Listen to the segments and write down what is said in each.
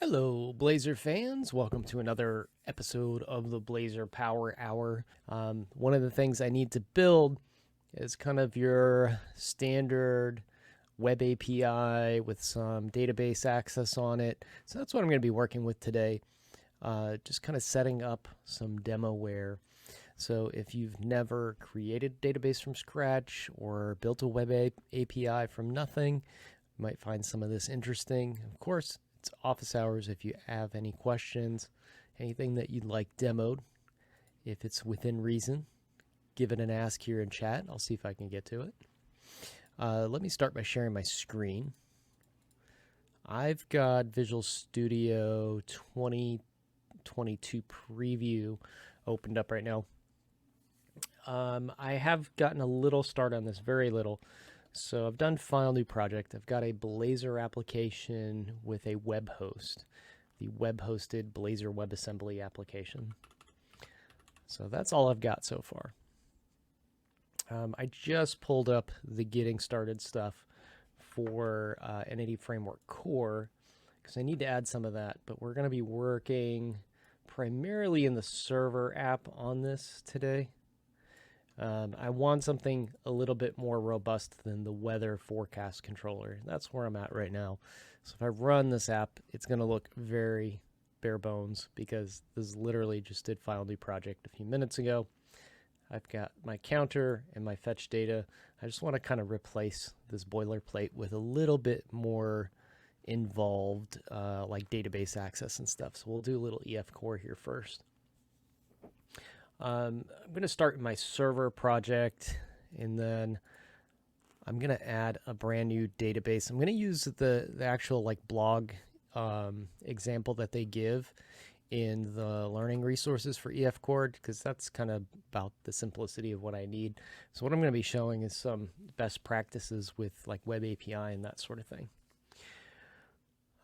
Hello, Blazor fans. Welcome to another episode of the Blazor Power Hour. One of the things I need to build is kind of your standard web API with some database access on it. So that's what I'm going to be working with today. Just kind of setting up some demoware. So if you've never created a database from scratch or built a web API from nothing, you might find some of this interesting. Of course, it's office hours if you have any questions, anything that you'd like demoed. If it's within reason, give it an ask here in chat. I'll see if I can get to it. Let me start by sharing my screen. I've got Visual Studio 2022 preview opened up right now. I have gotten a little start on this, very little. So I've done File New Project. I've got a Blazor application with a web host, the web-hosted Blazor WebAssembly application. So that's all I've got so far. I just pulled up the getting started stuff for Entity Framework Core because I need to add some of that, but we're going to be working primarily in the server app on this today. I want something a little bit more robust than the weather forecast controller. That's where I'm at right now. So if I run this app, it's going to look very bare bones because this literally just did File New Project a few minutes ago. I've got my counter and my fetch data. I just want to kind of replace this boilerplate with a little bit more involved like database access and stuff. So we'll do a little EF core here first. I'm going to start my server project, and then I'm going to add a brand new database. I'm going to use the actual like blog example that they give in the learning resources for EF Core, because that's kind of about the simplicity of what I need. So what I'm going to be showing is some best practices with like web API and that sort of thing.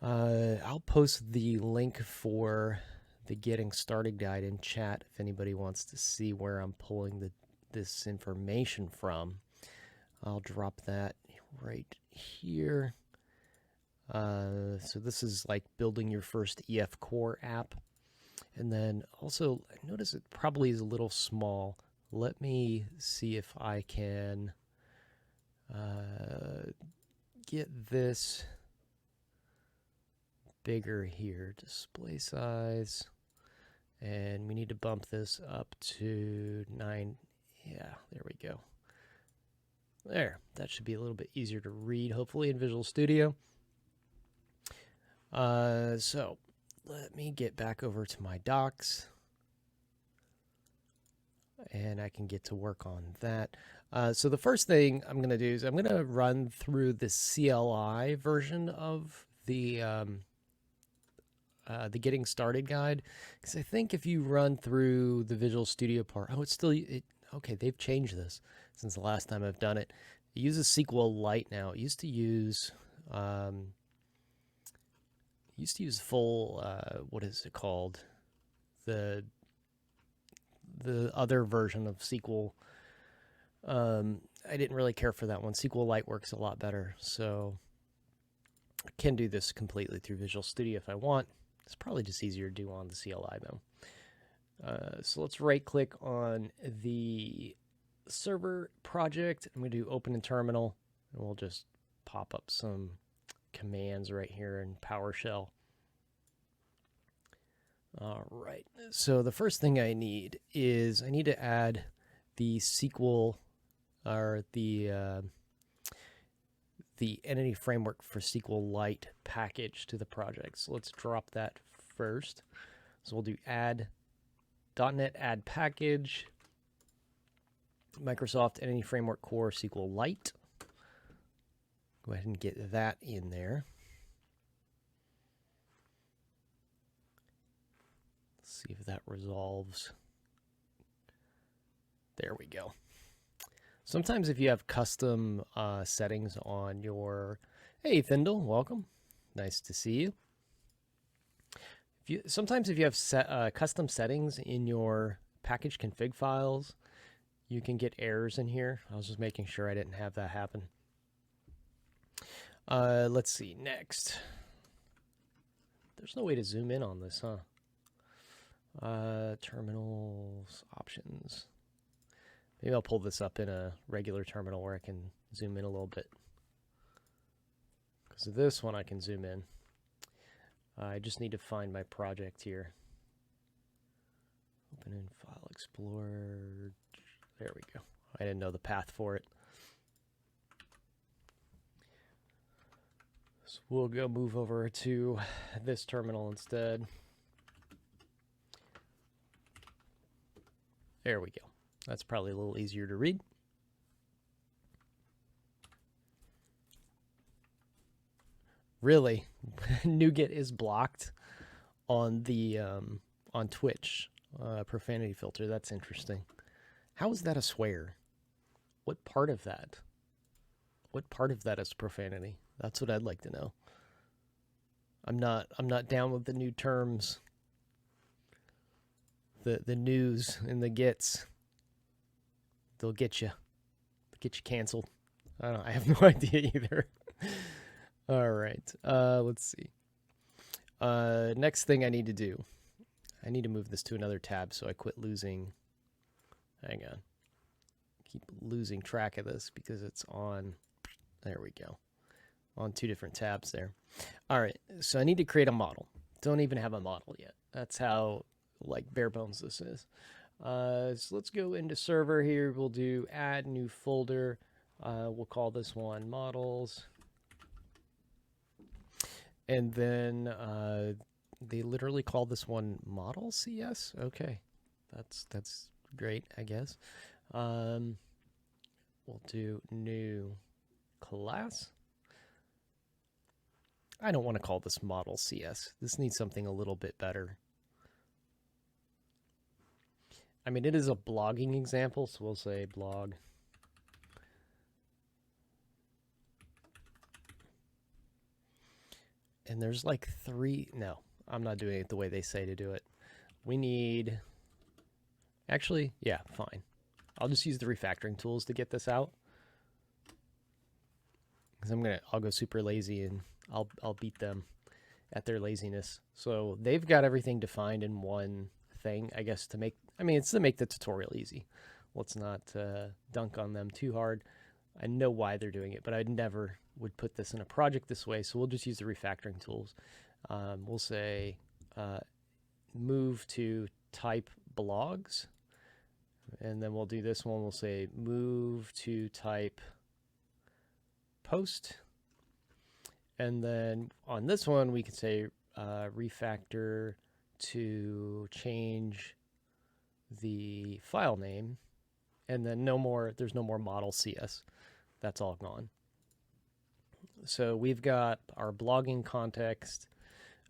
I'll post the link for the getting started guide in chat if anybody wants to see where I'm pulling this information from. I'll drop that right here. So this is like building your first EF Core app. And then also, I notice it probably is a little small. Let me see if I can get this bigger here. Display size. And we need to bump this up to 9. Yeah, there we go. There, that should be a little bit easier to read, hopefully, in Visual Studio. So let me get back over to my docs. And I can get to work on that. So the first thing I'm going to do is I'm going to run through the CLI version of the getting started guide, because I think if you run through the Visual Studio part, okay, they've changed this since the last time I've done it. It uses SQLite now. It used to use full what is it called, the other version of SQL. I didn't really care for that one. SQLite works a lot better, so I can do this completely through Visual Studio if I want. It's probably just easier to do on the CLI though. So let's right click on the server project. I'm going to do open in terminal, and we'll just pop up some commands right here in PowerShell. All right. So the first thing I need is I need to add the SQL or the Entity Framework for SQLite package to the project. So let's drop that first. So we'll do add .NET add package, Microsoft Entity Framework Core SQLite. Go ahead and get that in there. Let's see if that resolves. There we go. Sometimes if you have custom settings on your... Hey, Thindle, welcome. Nice to see you. Sometimes if you have custom settings in your package config files, you can get errors in here. I was just making sure I didn't have that happen. Let's see, next. There's no way to zoom in on this, huh? Terminals, options. Maybe I'll pull this up in a regular terminal where I can zoom in a little bit. Because of this one, I can zoom in. I just need to find my project here. Open in File Explorer. There we go. I didn't know the path for it. So we'll go move over to this terminal instead. There we go. That's probably a little easier to read. Really, NuGet is blocked on the on Twitch profanity filter. That's interesting. How is that a swear? What part of that? What part of that is profanity? That's what I'd like to know. I'm not down with the new terms. The news and the gets. They'll get you. They'll get you canceled. I have no idea either. All right. Let's see. Next thing I need to do. I need to move this to another tab so I quit losing. Hang on. Keep losing track of this because it's on. There we go. On two different tabs there. All right. So I need to create a model. Don't even have a model yet. That's how like bare bones this is. So let's go into server here. We'll do add new folder. We'll call this one models. And then they literally call this one model CS. Okay, that's great, I guess. We'll do new class. I don't want to call this model CS. This needs something a little bit better. I mean, it is a blogging example, so we'll say blog. And there's like three. No, I'm not doing it the way they say to do it. We need. Actually, yeah, fine. I'll just use the refactoring tools to get this out. Because I'll go super lazy and I'll beat them at their laziness. So they've got everything defined in one thing, I guess, to make. I mean, it's to make the tutorial easy. Let's not dunk on them too hard. I know why they're doing it, but I never would put this in a project this way. So we'll just use the refactoring tools. We'll say move to type blogs. And then we'll do this one. We'll say move to type post. And then on this one, we can say refactor to change the file name. And then there's no more model CS. That's all gone. So we've got our blogging context,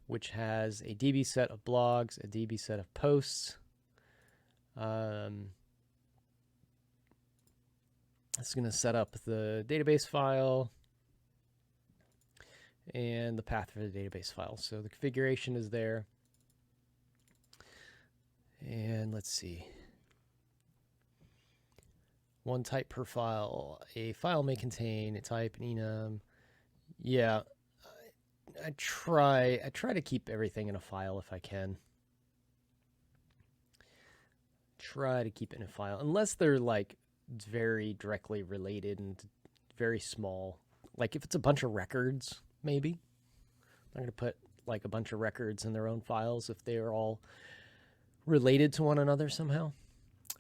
which has a DB set of blogs, a DB set of posts. It's going to set up the database file and the path for the database file. So the configuration is there. And let's see. One type per file. A file may contain a type, an enum. Yeah, I try to keep everything in a file if I can. Try to keep it in a file, unless they're like very directly related and very small. Like if it's a bunch of records, maybe. I'm going to put like a bunch of records in their own files if they are all related to one another somehow.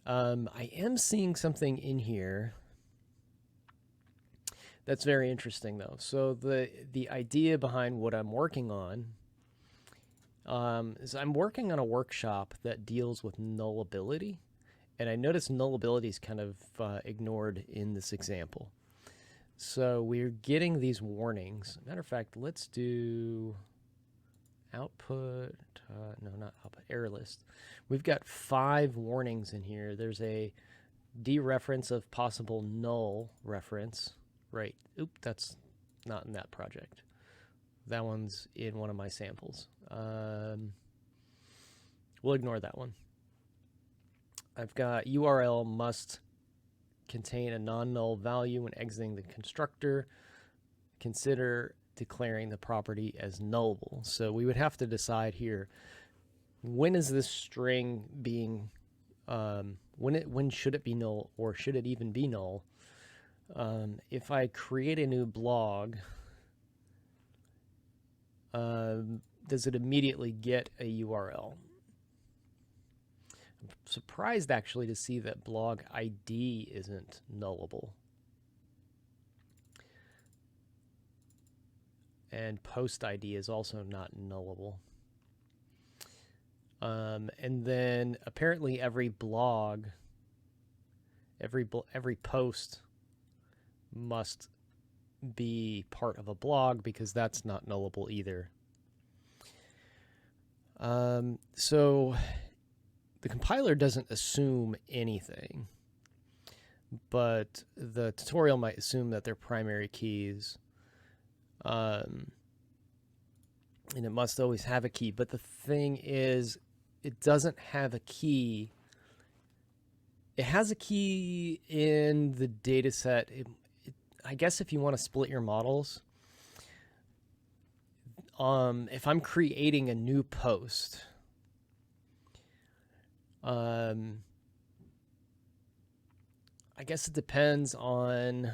I am seeing something in here that's very interesting, though. So the idea behind what I'm working on is I'm working on a workshop that deals with nullability, and I noticed nullability is kind of ignored in this example. So we're getting these warnings. Matter of fact, let's do output. No, not output. Error list. We've got 5 warnings in here. There's a dereference of possible null reference. Right. Oop, that's not in that project. That one's in one of my samples. We'll ignore that one. I've got URL must contain a non-null value when exiting the constructor. Consider declaring the property as nullable. So we would have to decide here, when is this string being, when should it be null, or should it even be null? If I create a new blog, does it immediately get a URL? I'm surprised actually to see that blog ID isn't nullable. And post ID is also not nullable. And then apparently every blog, every post must be part of a blog, because that's not nullable either. So the compiler doesn't assume anything, but the tutorial might assume that they're primary keys. And it must always have a key. But the thing is, it doesn't have a key. It has a key in the data set. I guess if you want to split your models, if I'm creating a new post, I guess it depends on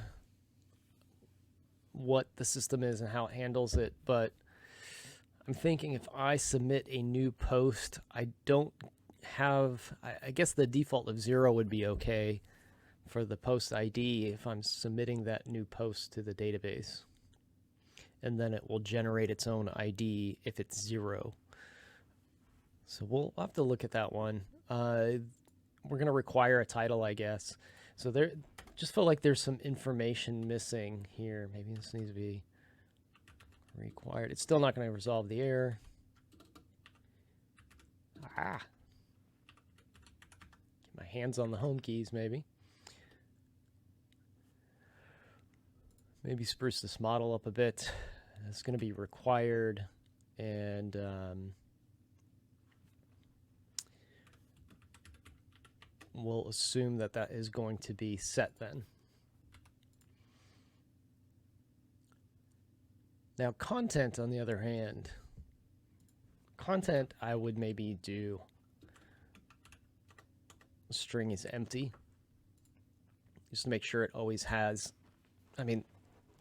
what the system is and how it handles it, but I'm thinking if I submit a new post, I don't have, I guess the default of 0 would be okay for the post ID if I'm submitting that new post to the database. And then it will generate its own ID if it's 0. So we'll have to look at that one. We're going to require a title, I guess. So there, just feel like there's some information missing here. Maybe this needs to be required. It's still not going to resolve the error. Get my hands on the home keys, maybe. Maybe spruce this model up a bit. It's going to be required, and we'll assume that that is going to be set then. Now, content, on the other hand, content I would maybe do string is empty, just to make sure it always has, I mean,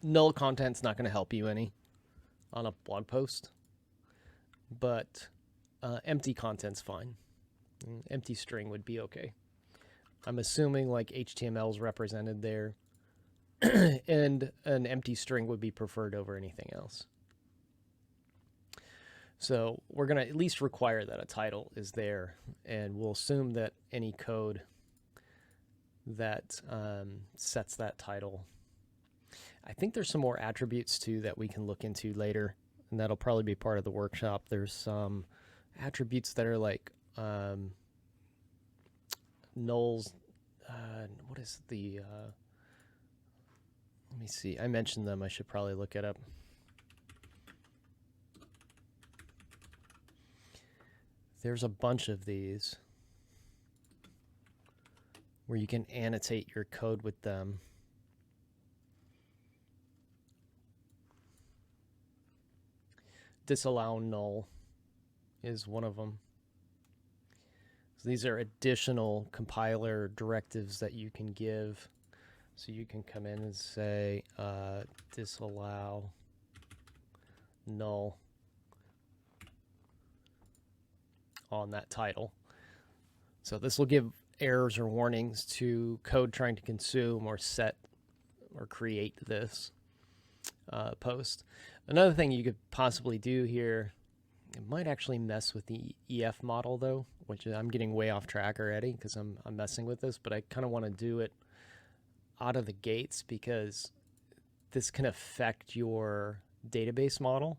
null content's not going to help you any on a blog post, but empty content's fine. Empty string would be okay. I'm assuming like HTML is represented there, and an empty string would be preferred over anything else. So we're going to at least require that a title is there, and we'll assume that any code that sets that title. I think there's some more attributes too that we can look into later, and that'll probably be part of the workshop. There's some attributes that are like nulls. What is the let me see. I mentioned them. I should probably look it up. There's a bunch of these where you can annotate your code with them. Disallow null is one of them. So these are additional compiler directives that you can give. So you can come in and say disallow null on that title. So this will give errors or warnings to code trying to consume or set or create this post. Another thing you could possibly do here, it might actually mess with the EF model though, which I'm getting way off track already because I'm messing with this, but I kind of want to do it out of the gates because this can affect your database model,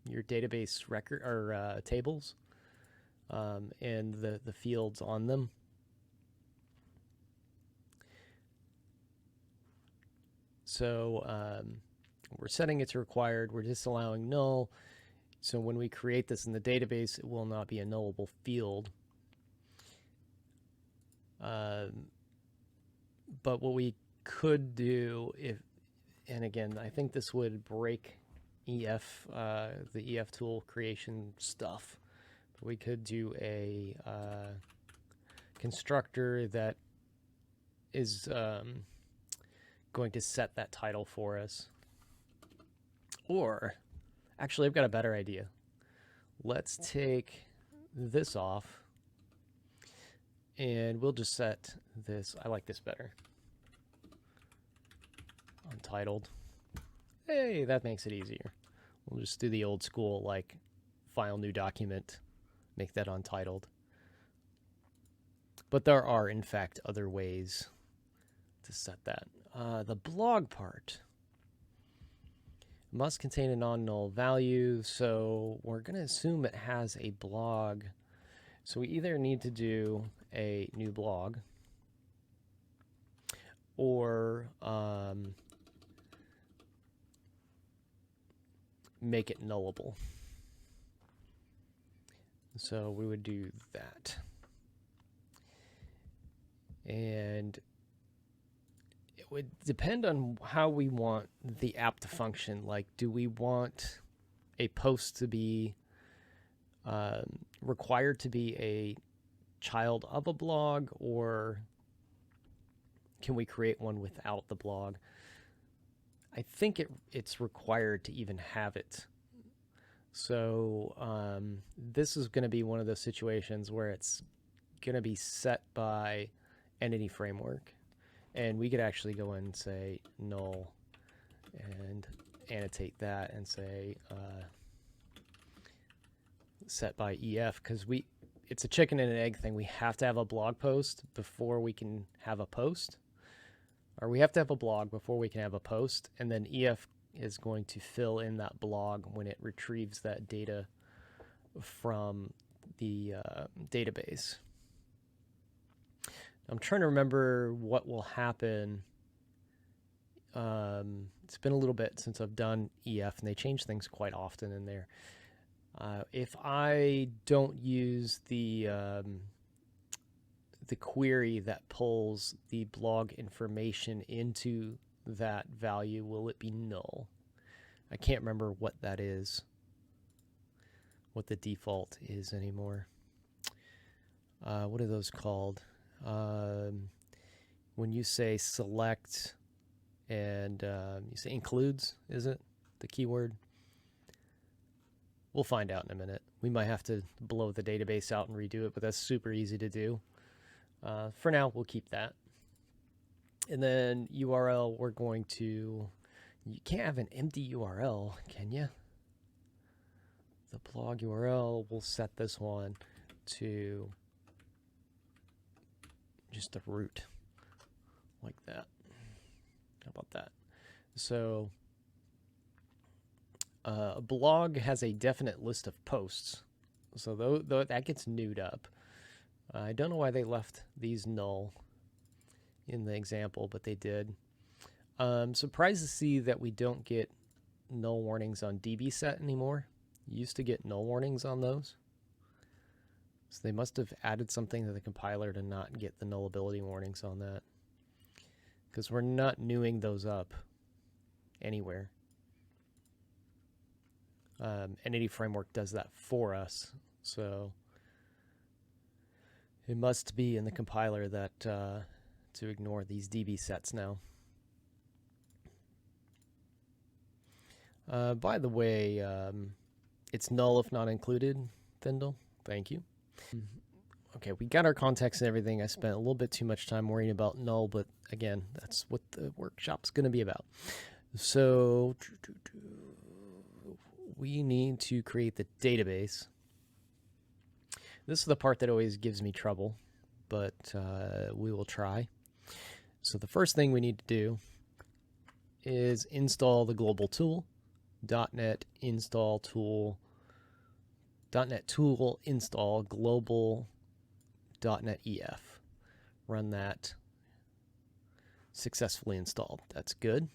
your database record or tables, and the fields on them. So we're setting it to required. We're disallowing null. So when we create this in the database, it will not be a nullable field. But what we could do, if, and again, I think this would break EF, the EF tool creation stuff. We could do a constructor that is going to set that title for us. Or, actually, I've got a better idea. Let's take this off, and we'll just set this. I like this better. Untitled. Hey, that makes it easier. We'll just do the old school, like, file new document, make that untitled. But there are, in fact, other ways to set that. The blog part must contain a non-null value, so we're going to assume it has a blog. So we either need to do a new blog or make it nullable. So we would do that. And it would depend on how we want the app to function. Like, do we want a post to be required to be a child of a blog, or can we create one without the blog? I think it's required to even have it. So this is going to be one of those situations where it's going to be set by entity framework, and we could actually go in and say null and annotate that and say set by EF, because it's a chicken and an egg thing. We have to have a blog post before we can have a post, or we have to have a blog before we can have a post, and then EF is going to fill in that blog when it retrieves that data from the database. I'm trying to remember what will happen. It's been a little bit since I've done EF, and they change things quite often in there. If I don't use the query that pulls the blog information into that value, will it be null? I can't remember what that is, what the default is anymore. What are those called? When you say select and you say includes, is it the keyword? We'll find out in a minute. We might have to blow the database out and redo it, but that's super easy to do. For now, we'll keep that. And then URL, we're going to, you can't have an empty URL, can you? The blog URL, we'll set this one to just a root, like that. How about that? So a blog has a definite list of posts. So that gets newed up. I don't know why they left these null in the example, but they did. Surprised to see that we don't get null warnings on dbset anymore. You used to get null warnings on those. So they must have added something to the compiler to not get the nullability warnings on that, because we're not newing those up anywhere. Entity Framework does that for us, so it must be in the compiler that to ignore these DB sets now. By the way, it's null if not included, Thindle. Thank you. Okay, we got our context and everything. I spent a little bit too much time worrying about null, but again, that's what the workshop's going to be about. So we need to create the database. This is the part that always gives me trouble, but we will try. So the first thing we need to do is install the global tool, dotnet install tool, dotnet tool install global dotnet ef. Run that. Successfully installed. That's good.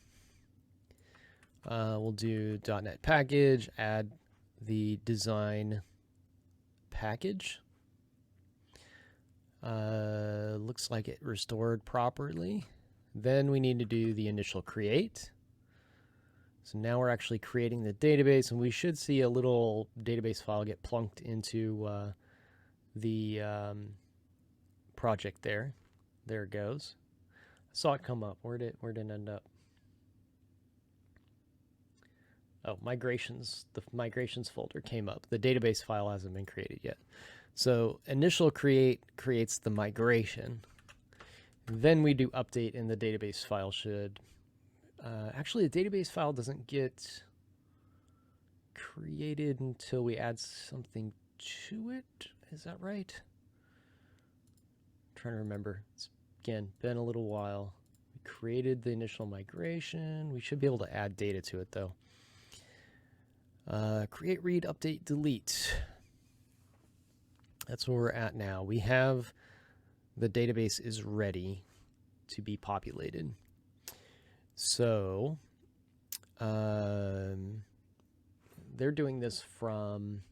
We'll do dotnet package, add the design package. Looks like it restored properly. Then we need to do the initial create. So now we're actually creating the database, and we should see a little database file get plunked into the project there. There it goes. I saw it come up. Where did it end up? Oh, migrations. The migrations folder came up. The database file hasn't been created yet. So initial create creates the migration. Then we do update, and the database file should... actually, the database file doesn't get created until we add something to it. Is that right? I'm trying to remember. It's, again, been a little while. We created the initial migration. We should be able to add data to it, though. Create, read, update, delete. That's where we're at now. We have the database is ready to be populated. So they're doing this from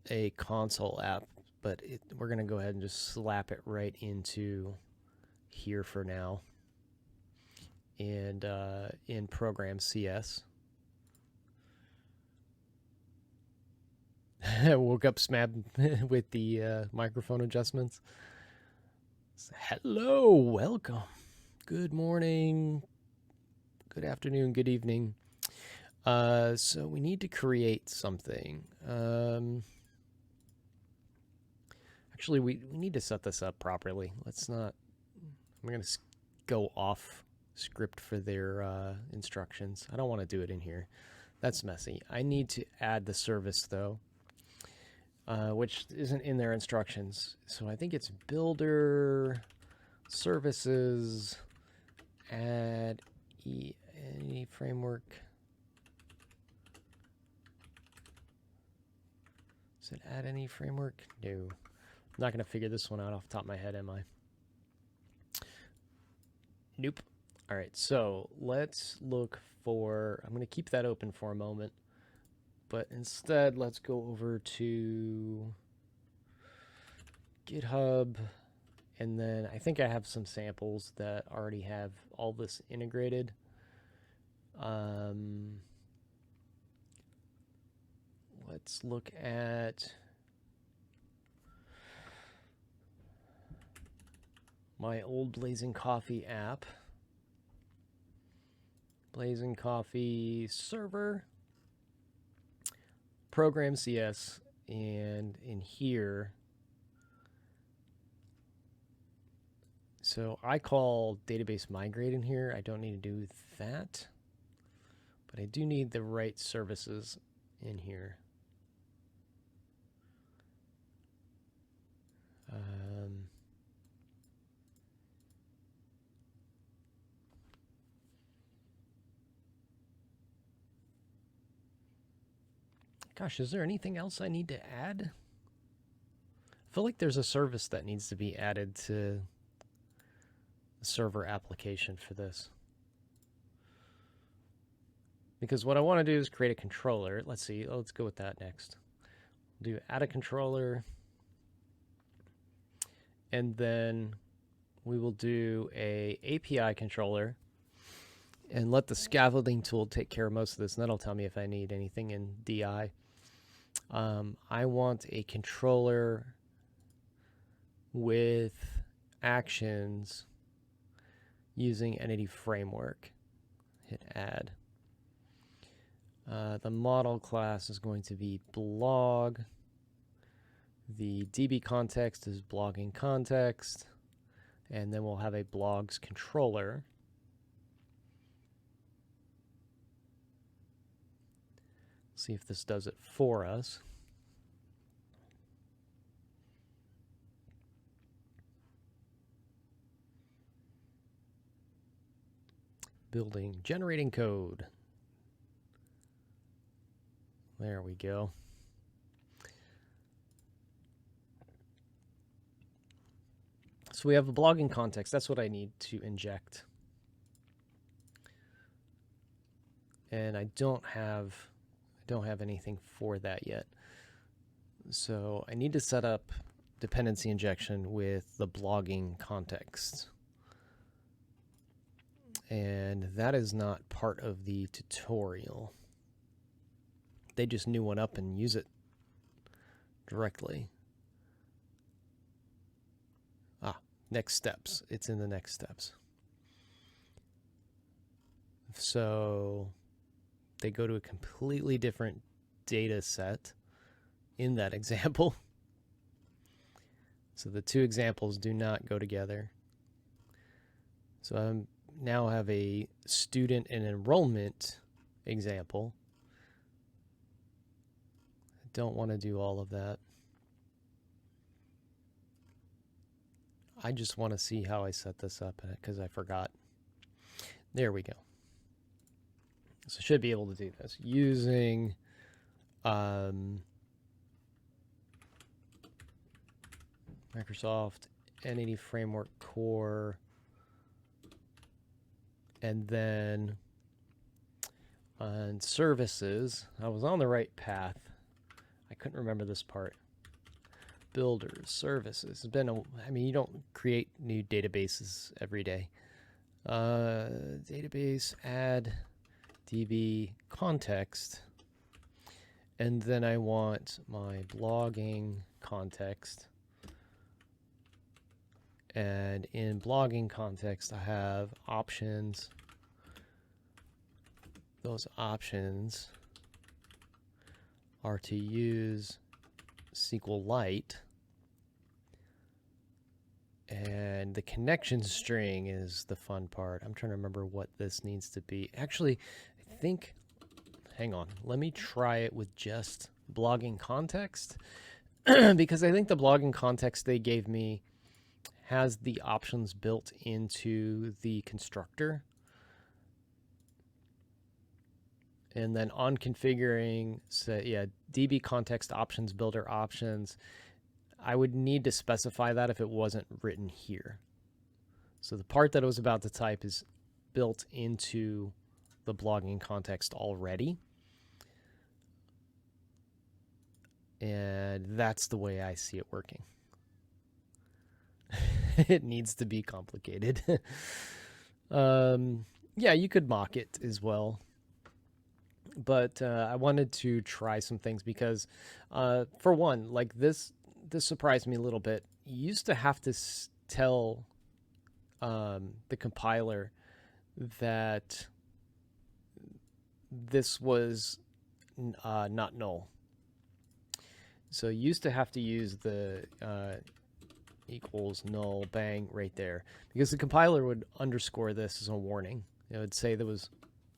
a console app, but we're going to go ahead and just slap it right into here for now. And in program CS. I woke up Smab with the microphone adjustments. Hello, welcome. Good morning, good afternoon, good evening. So we need to create something. Actually, we need to set this up properly. Let's not... I'm going to go off script for their instructions. I don't want to do it in here. That's messy. I need to add the service, though. Which isn't in their instructions. So I think it's builder services add any framework. Does it add any framework? No. I'm not going to figure this one out off the top of my head, am I? Nope. All right, so let's look for... I'm going to keep that open for a moment. But instead, let's go over to GitHub, and then I think I have some samples that already have all this integrated. Let's look at my old Blazing Coffee app. Blazing Coffee server. Program CS, and in here, so I call database migrate in here. I don't need to do that, but I do need the right services in here. Gosh, is there anything else I need to add? I feel like there's a service that needs to be added to the server application for this. Because what I want to do is create a controller. Let's see. Let's go with that next. Do add a controller. And then we will do a API controller and let the scaffolding tool take care of most of this. And that'll tell me if I need anything in DI. I want a controller with actions using Entity Framework. Hit add. The model class is going to be blog. The DB context is blogging context. And then we'll have a blogs controller. See if this does it for us. Building, generating code. There we go. So we have a blogging context. That's what I need to inject. And I don't have anything for that yet. So I need to set up dependency injection with the blogging context. and that is not part of the tutorial. They just new one up and use it directly. Next steps. It's in the next steps. So they go to a completely different data set in that example. So the two examples do not go together. So I now have a student and enrollment example. I don't want to do all of that. I just want to see how I set this up because I forgot. There we go. So I should be able to do this using Microsoft Entity Framework Core, and then on services, I was on the right path. I couldn't remember this part. Builders, services. It's been I mean, you don't create new databases every day. Database, add DB context, and then I want my blogging context. And in blogging context, I have options. Those options are to use SQLite, and the connection string is the fun part. I'm trying to remember what this needs to be. Actually, I think, hang on, let me try it with just blogging context because I think the blogging context they gave me has the options built into the constructor. And then on configuring, say, yeah, DB context options, builder options, I would need to specify that if it wasn't written here. So the part that I was about to type is built into the blogging context already. And that's the way I see it working. It needs to be complicated. Yeah, you could mock it as well. But I wanted to try some things because, for one, like this surprised me a little bit. You used to have to tell the compiler that this was not null. So you used to have to use the equals null bang right there because the compiler would underscore this as a warning. It would say there was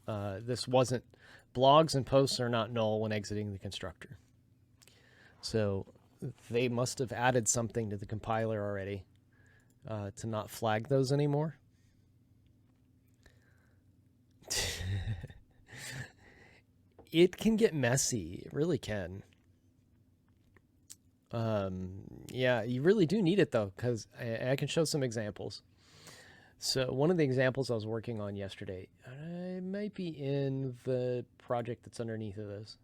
this wasn't. Blogs and posts are not null when exiting the constructor. So they must have added something to the compiler already to not flag those anymore. It can get messy. It really can. Yeah, you really do need it though, because I can show some examples. So one of the examples I was working on yesterday, it might be in the project that's underneath of this.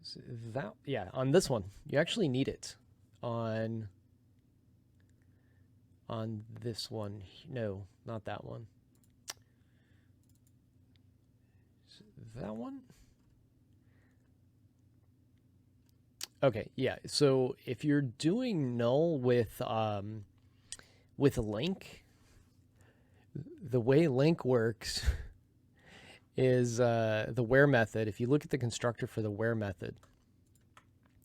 So that, yeah, on this one, you actually need it. On this one, no, not that one. That one? Okay, yeah. So if you're doing null with link, the way link works is the where method. If you look at the constructor for the where method,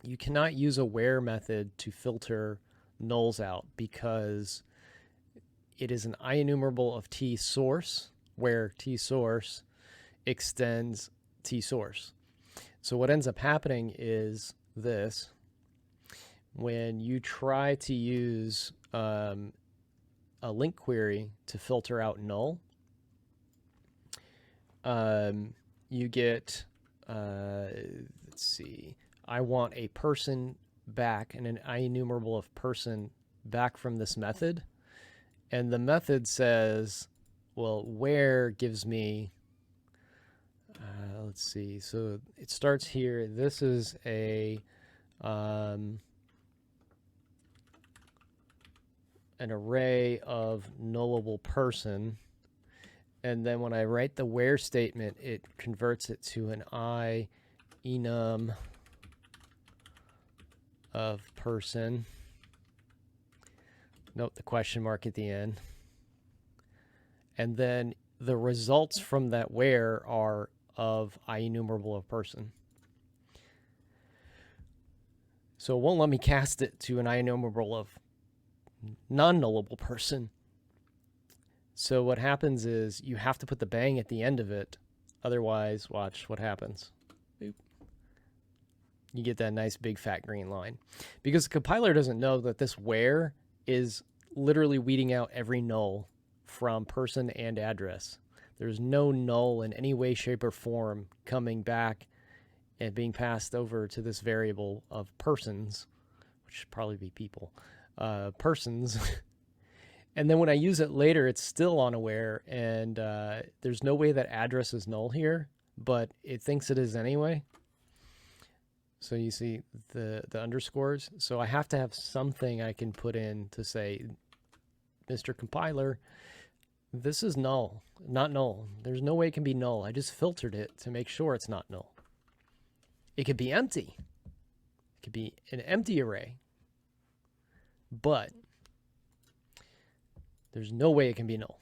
you cannot use a where method to filter nulls out because it is an IEnumerable of t source, where t source extends t source. So what ends up happening is this: when you try to use a link query to filter out null, you get, let's see, I want a person back and an IEnumerable of person back from this method. And the method says, well, where gives me, let's see, so it starts here. This is a, an array of nullable person. And then when I write the where statement, it converts it to an I enum of person. Note the question mark at the end. And then the results from that where are of I enumerable of person. So it won't let me cast it to an I enumerable of non-nullable person. So what happens is you have to put the bang at the end of it. Otherwise, watch what happens. Boop. You get that nice big fat green line. Because the compiler doesn't know that this where is literally weeding out every null from person and address. There's no null in any way, shape, or form coming back and being passed over to this variable of persons, which should probably be people, persons. And then when I use it later, it's still on aware, and there's no way that address is null here, but it thinks it is anyway. So you see the underscores. So I have to have something I can put in to say, Mr. Compiler, this is null, not null. There's no way it can be null. I just filtered it to make sure it's not null. It could be empty. It could be an empty array, but there's no way it can be null.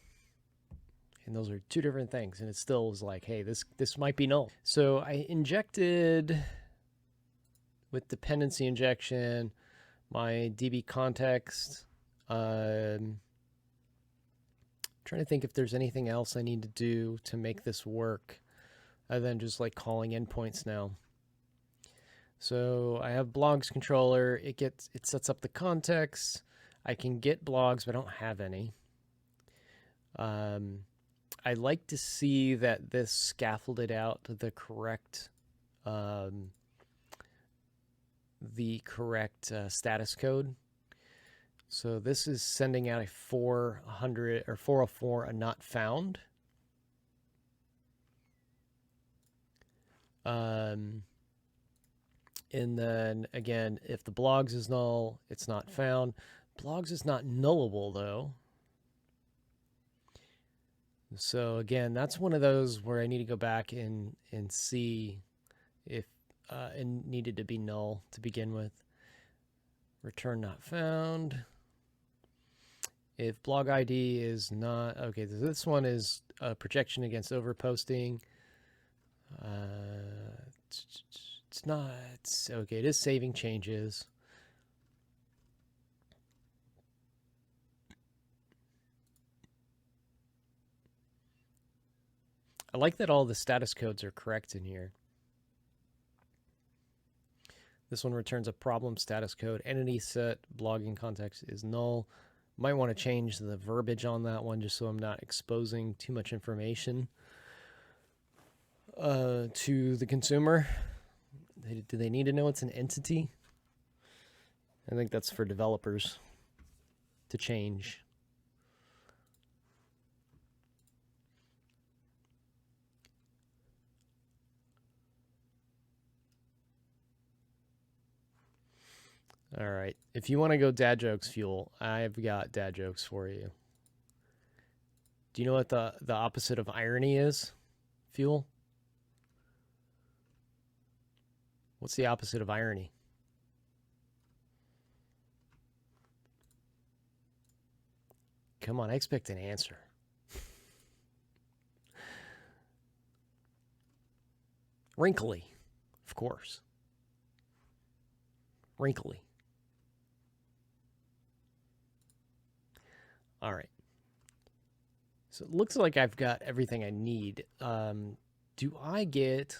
And those are two different things. And it still is like, hey, this might be null. So I injected with dependency injection my DB context. Trying to think if there's anything else I need to do to make this work other than just like calling endpoints now. So I have blogs controller. It sets up the context. I can get blogs, but I don't have any. I like to see that this scaffolded out the correct status code. So this is sending out a 400 or 404 a not found. And then again, if the blogs is null, it's not found. Blogs is not nullable though. So again, that's one of those where I need to go back and see if it needed to be null to begin with. Return not found. If blog ID is not, okay, this one is protection against overposting. It's not, okay, it is saving changes. I like that all the status codes are correct in here. This one returns a problem status code. Entity set blogging context is null. Might want to change the verbiage on that one just so I'm not exposing too much information to the consumer. Do they need to know it's an entity? I think that's for developers to change. All right. If you want to go dad jokes fuel, I've got dad jokes for you. Do you know what the opposite of irony is? Fuel? What's the opposite of irony? Come on, I expect an answer. Wrinkly, of course. Wrinkly. All right. So it looks like I've got everything I need. Do I get...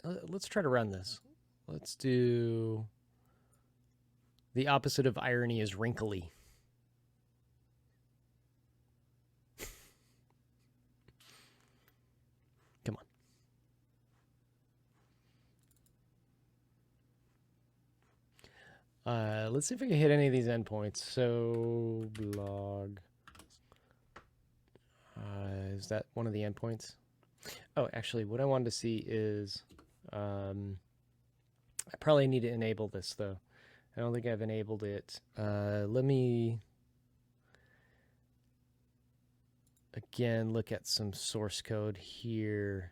let's try to run this. Let's do... The opposite of irony is wrinkly. Come on. Let's see if I can hit any of these endpoints. So, blog. Is that one of the endpoints? Oh, actually, what I wanted to see is... I probably need to enable this, though. I don't think I've enabled it. Let me again, look at some source code here.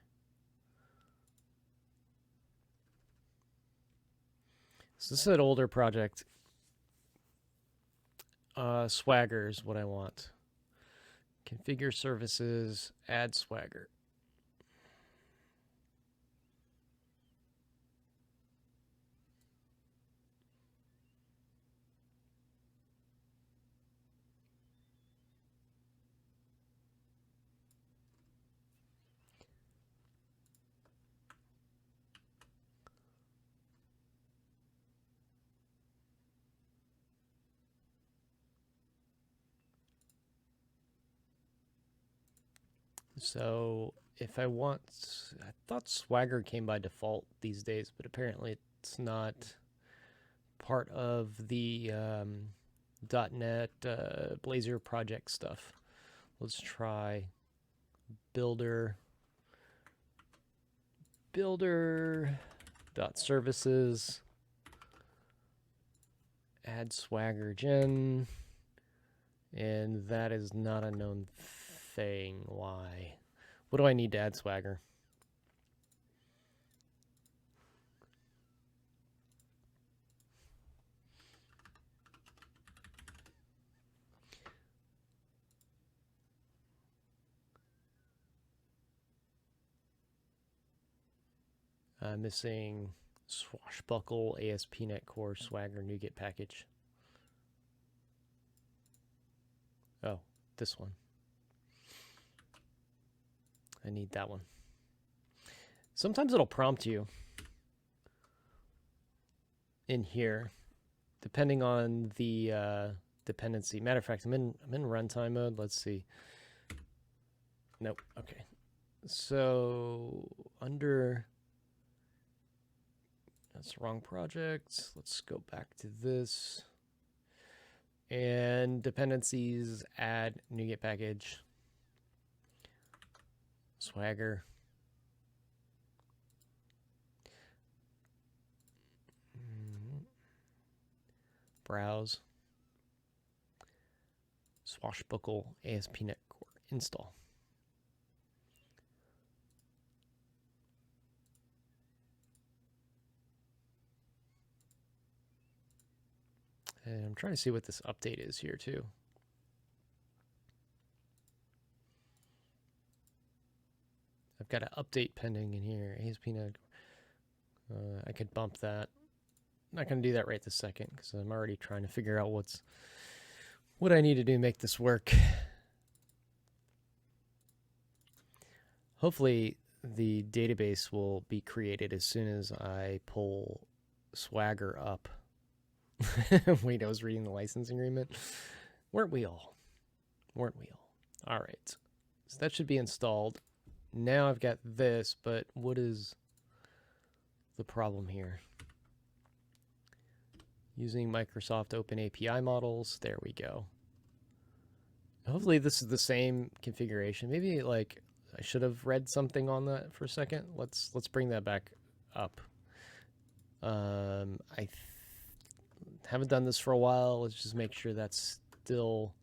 So this is an older project. Swagger is what I want. Configure services, add Swagger. So if I want, I thought Swagger came by default these days, but apparently it's not part of the .NET Blazor project stuff. Let's try builder dot services, add Swagger gen, and that is not a known thing. Why? What do I need to add Swagger? Missing swashbuckle ASP.NET Core Swagger NuGet package. Oh, this one. I need that one. Sometimes it'll prompt you in here, depending on the dependency. Matter of fact, I'm in runtime mode. Let's see. Nope. Okay. So under, that's the wrong project. Let's go back to this. And dependencies, add NuGet package, Swagger. Browse. Swashbuckle ASP.NET Core install. And I'm trying to see what this update is here too. I've got an update pending in here. ASP.NET. I could bump that. I'm not going to do that right this second because I'm already trying to figure out what I need to do to make this work. Hopefully the database will be created as soon as I pull Swagger up. Wait, I was reading the license agreement. Weren't we all? Weren't we all? All right. So that should be installed. Now I've got this, but what is the problem here? Using Microsoft Open API models. There we go. Hopefully this is the same configuration. Maybe like I should have read something on that for a second. Let's bring that back up. I haven't done this for a while. Let's just make sure that's still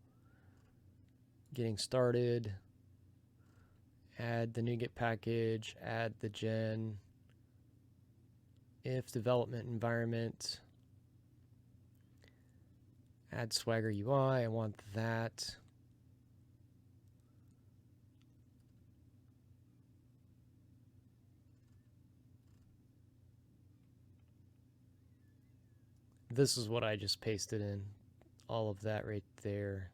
getting started. Add the NuGet package, add the gen. If development environment, add Swagger UI, I want that. This is what I just pasted in, all of that right there.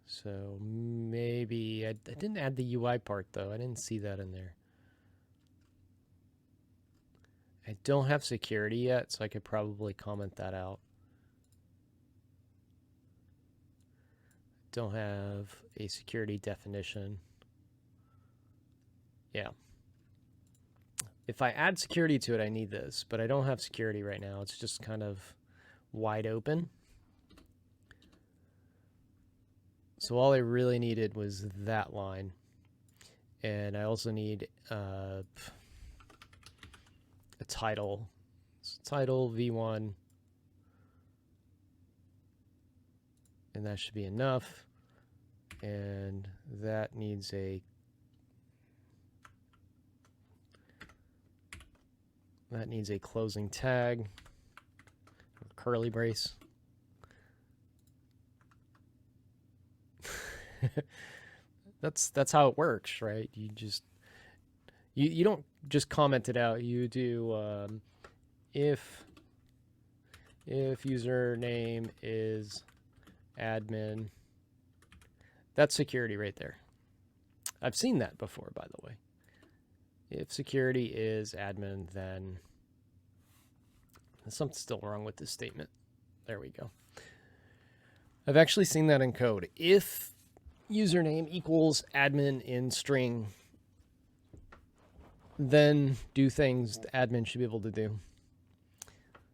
So maybe, I didn't add the UI part though, I didn't see that in there. I don't have security yet, so I could probably comment that out. Don't have a security definition. Yeah. If I add security to it, I need this, but I don't have security right now. It's just kind of wide open. So all I really needed was that line. And I also need a title. So title v1. And that should be enough. and that needs a closing tag, curly brace. That's how it works, right? You just you don't just comment it out. You do if username is admin. That's security right there. I've seen that before, by the way. If security is admin, then there's something still wrong with this statement. There we go. I've actually seen that in code. If username equals admin in string, then do things the admin should be able to do.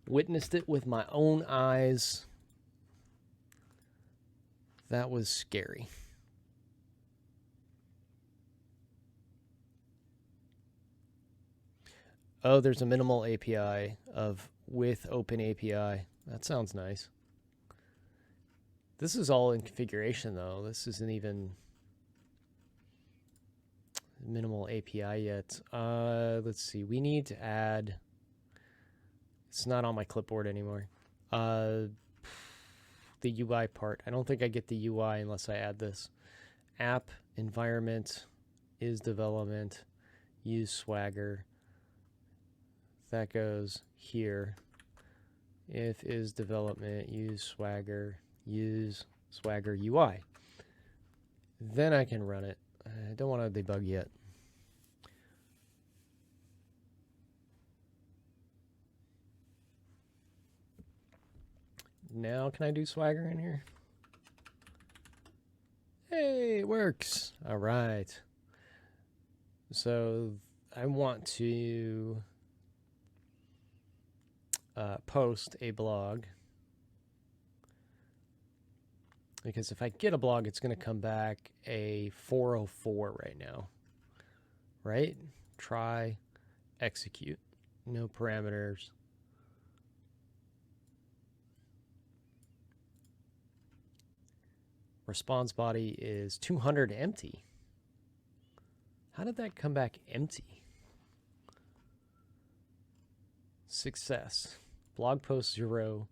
Witnessed it with my own eyes. That was scary. Oh, there's a minimal API with Open API. That sounds nice. This is all in configuration, though. This isn't even minimal API yet. Let's see. We need to add. It's not on my clipboard anymore. The UI part. I don't think I get the UI unless I add this. App environment is development. Use Swagger. That goes here. If is development, use Swagger UI. Then I can run it. I don't want to debug yet. Now can I do Swagger in here? Hey, it works. All right. So I want to post a blog, because if I get a blog, it's going to come back a 404 right now, right? Try, execute, no parameters. Response body is 200 empty. How did that come back empty? Success. Blog post 0.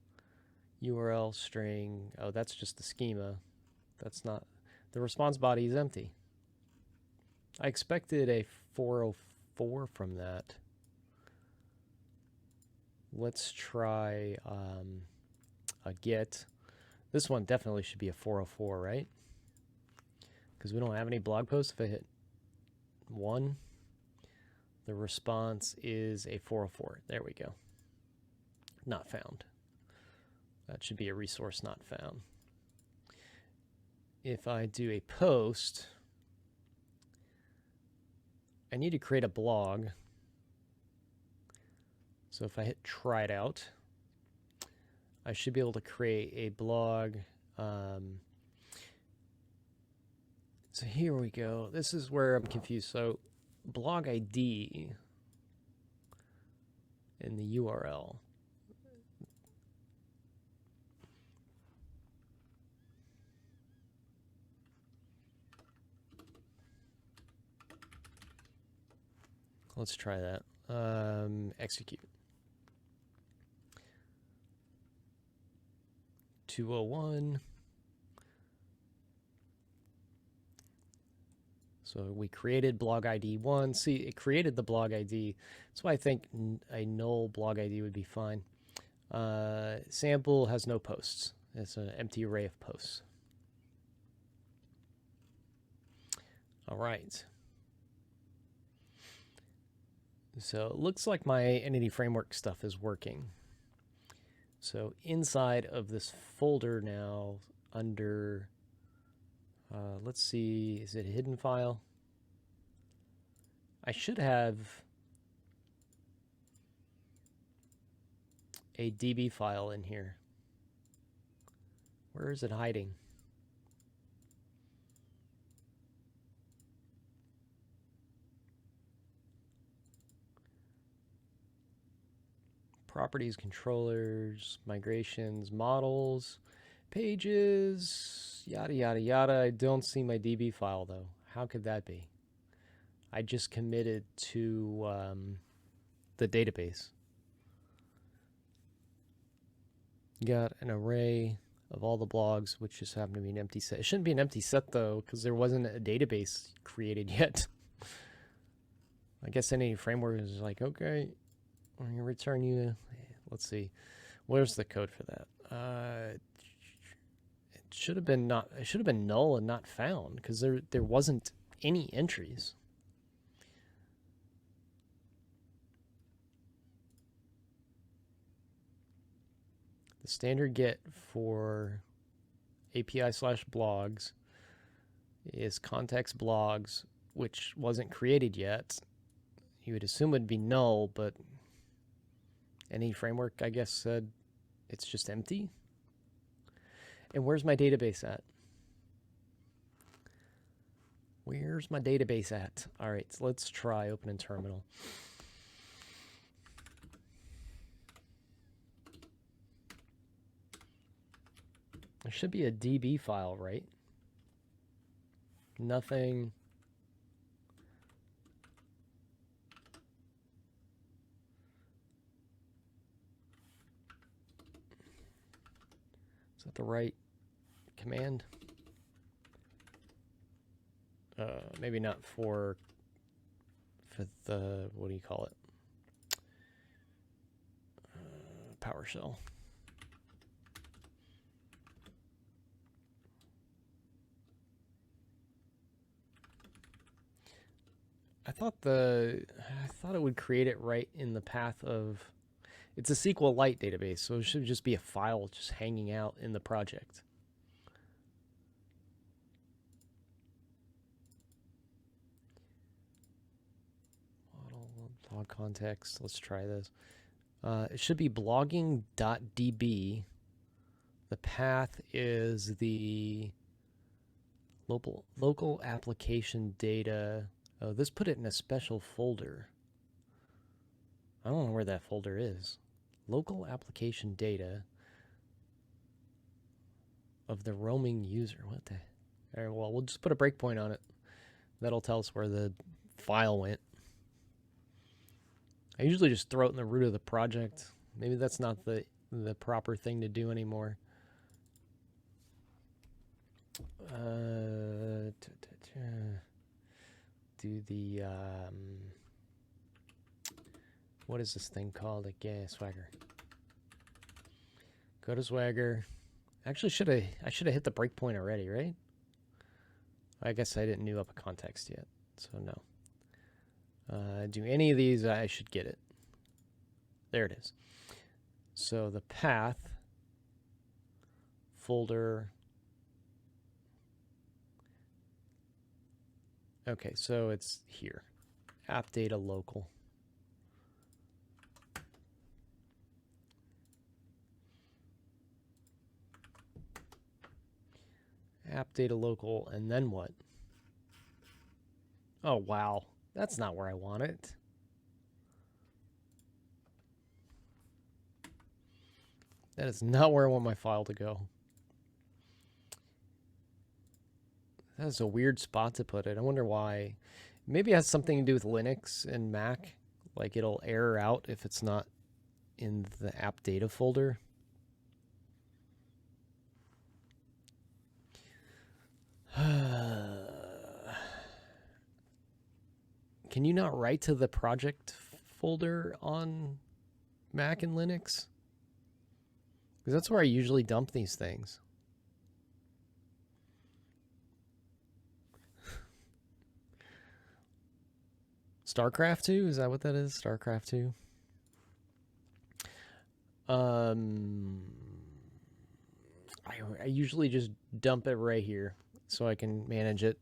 URL string. Oh, that's just the schema. That's not. The response body is empty. I expected a 404 from that. Let's try a get. This one definitely should be a 404, right? Because we don't have any blog posts. If I hit 1, the response is a 404. There we go. Not found. That should be a resource not found. If I do a post, I need to create a blog. So if I hit try it out, I should be able to create a blog. So here we go. This is where I'm confused. So blog ID in the URL. Let's try that. Execute. 201. So we created blog ID 1. See, it created the blog ID. That's why I think a null blog ID would be fine. Sample has no posts. It's an empty array of posts. All right. So it looks like my entity framework stuff is working. So inside of this folder now, under, let's see, is it a hidden file? I should have a DB file in here. Where is it hiding? Properties, controllers, migrations, models. Pages, yada, yada, yada. I don't see my DB file, though. How could that be? I just committed to the database. Got an array of all the blogs, which just happen to be an empty set. It shouldn't be an empty set, though, because there wasn't a database created yet. I guess any framework is like, okay, I'm going to return you. Let's see. Where's the code for that? It should have been not. It should have been null and not found because there wasn't any entries. The standard get for API/blogs is context blogs, which wasn't created yet. You would assume it'd be null, but any framework, I guess, said it's just empty. And where's my database at? Where's my database at? All right, so let's try open in terminal. There should be a DB file, right? Nothing. Is that the right command? Maybe not for the, what do you call it? PowerShell. I thought it would create it right in the path of, it's a SQLite database, so it should just be a file just hanging out in the project. Blog context. Let's try this. It should be blogging.db. The path is the local application data. Oh, this put it in a special folder. I don't know where that folder is. Local application data of the roaming user. What the? All right, well, we'll just put a breakpoint on it. That'll tell us where the file went. I usually just throw it in the root of the project. Maybe that's not the proper thing to do anymore. Do the what is this thing called again? Swagger. Go to Swagger. Actually, I should have hit the breakpoint already, right? I guess I didn't new up a context yet, so no. Do any of these, I should get it. There it is. So the path, folder. Okay, so it's here. App data local. App data local, and then what? Oh, wow. That's not where I want it. That is not where I want my file to go. That is a weird spot to put it. I wonder why. Maybe it has something to do with Linux and Mac. Like it'll error out if it's not in the app data folder. Can you not write to the project folder on Mac and Linux? Because that's where I usually dump these things. StarCraft 2? Is that what that is? StarCraft 2? I usually just dump it right here so I can manage it.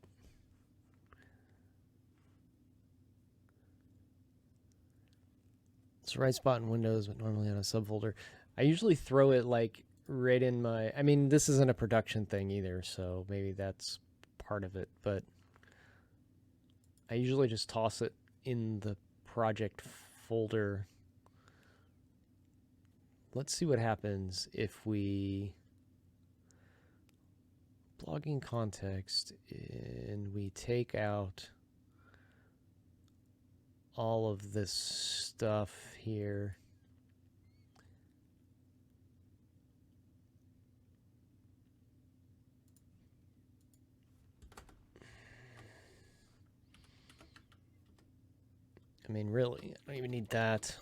It's the right spot in Windows, but normally on a subfolder. I usually throw it like right in my, I mean, this isn't a production thing either, so maybe that's part of it, but I usually just toss it in the project folder. Let's see what happens if we blogging context, and we take out all of this stuff here. I mean, really, I don't even need that.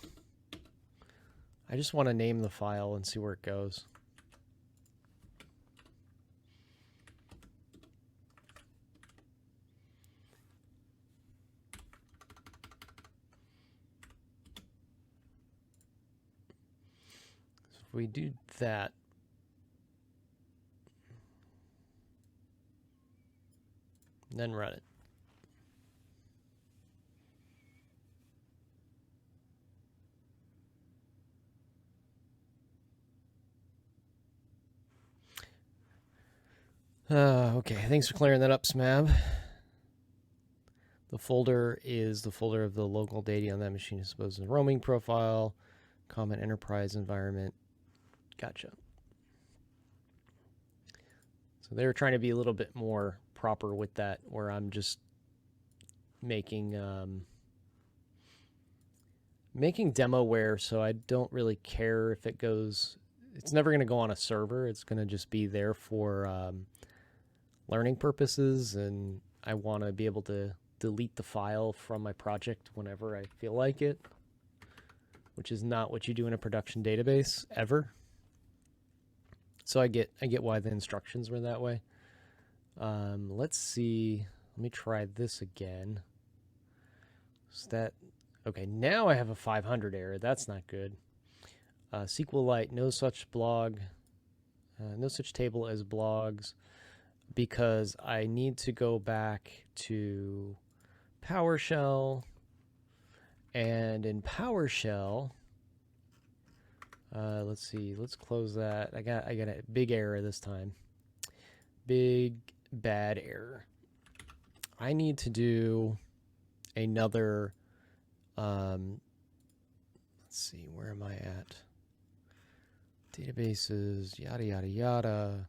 I just want to name the file and see where it goes. So if we do that, then run it. Okay, thanks for clearing that up, Smab. The folder is the folder of the local data on that machine is supposed to be roaming profile, common enterprise environment. Gotcha. So they were trying to be a little bit more proper with that, where I'm just making making demoware, so I don't really care if it goes. It's never going to go on a server. It's going to just be there for learning purposes, and I want to be able to delete the file from my project whenever I feel like it, which is not what you do in a production database ever. So I get why the instructions were that way. Let's see. Let me try this again. Is that okay? Now I have a 500 error. That's not good. SQLite, no such blog, no such table as blogs, because I need to go back to PowerShell, and in PowerShell, let's see, let's close that. I got a big error this time. Big bad error. I need to do another, let's see, where am I at? Databases, yada, yada, yada.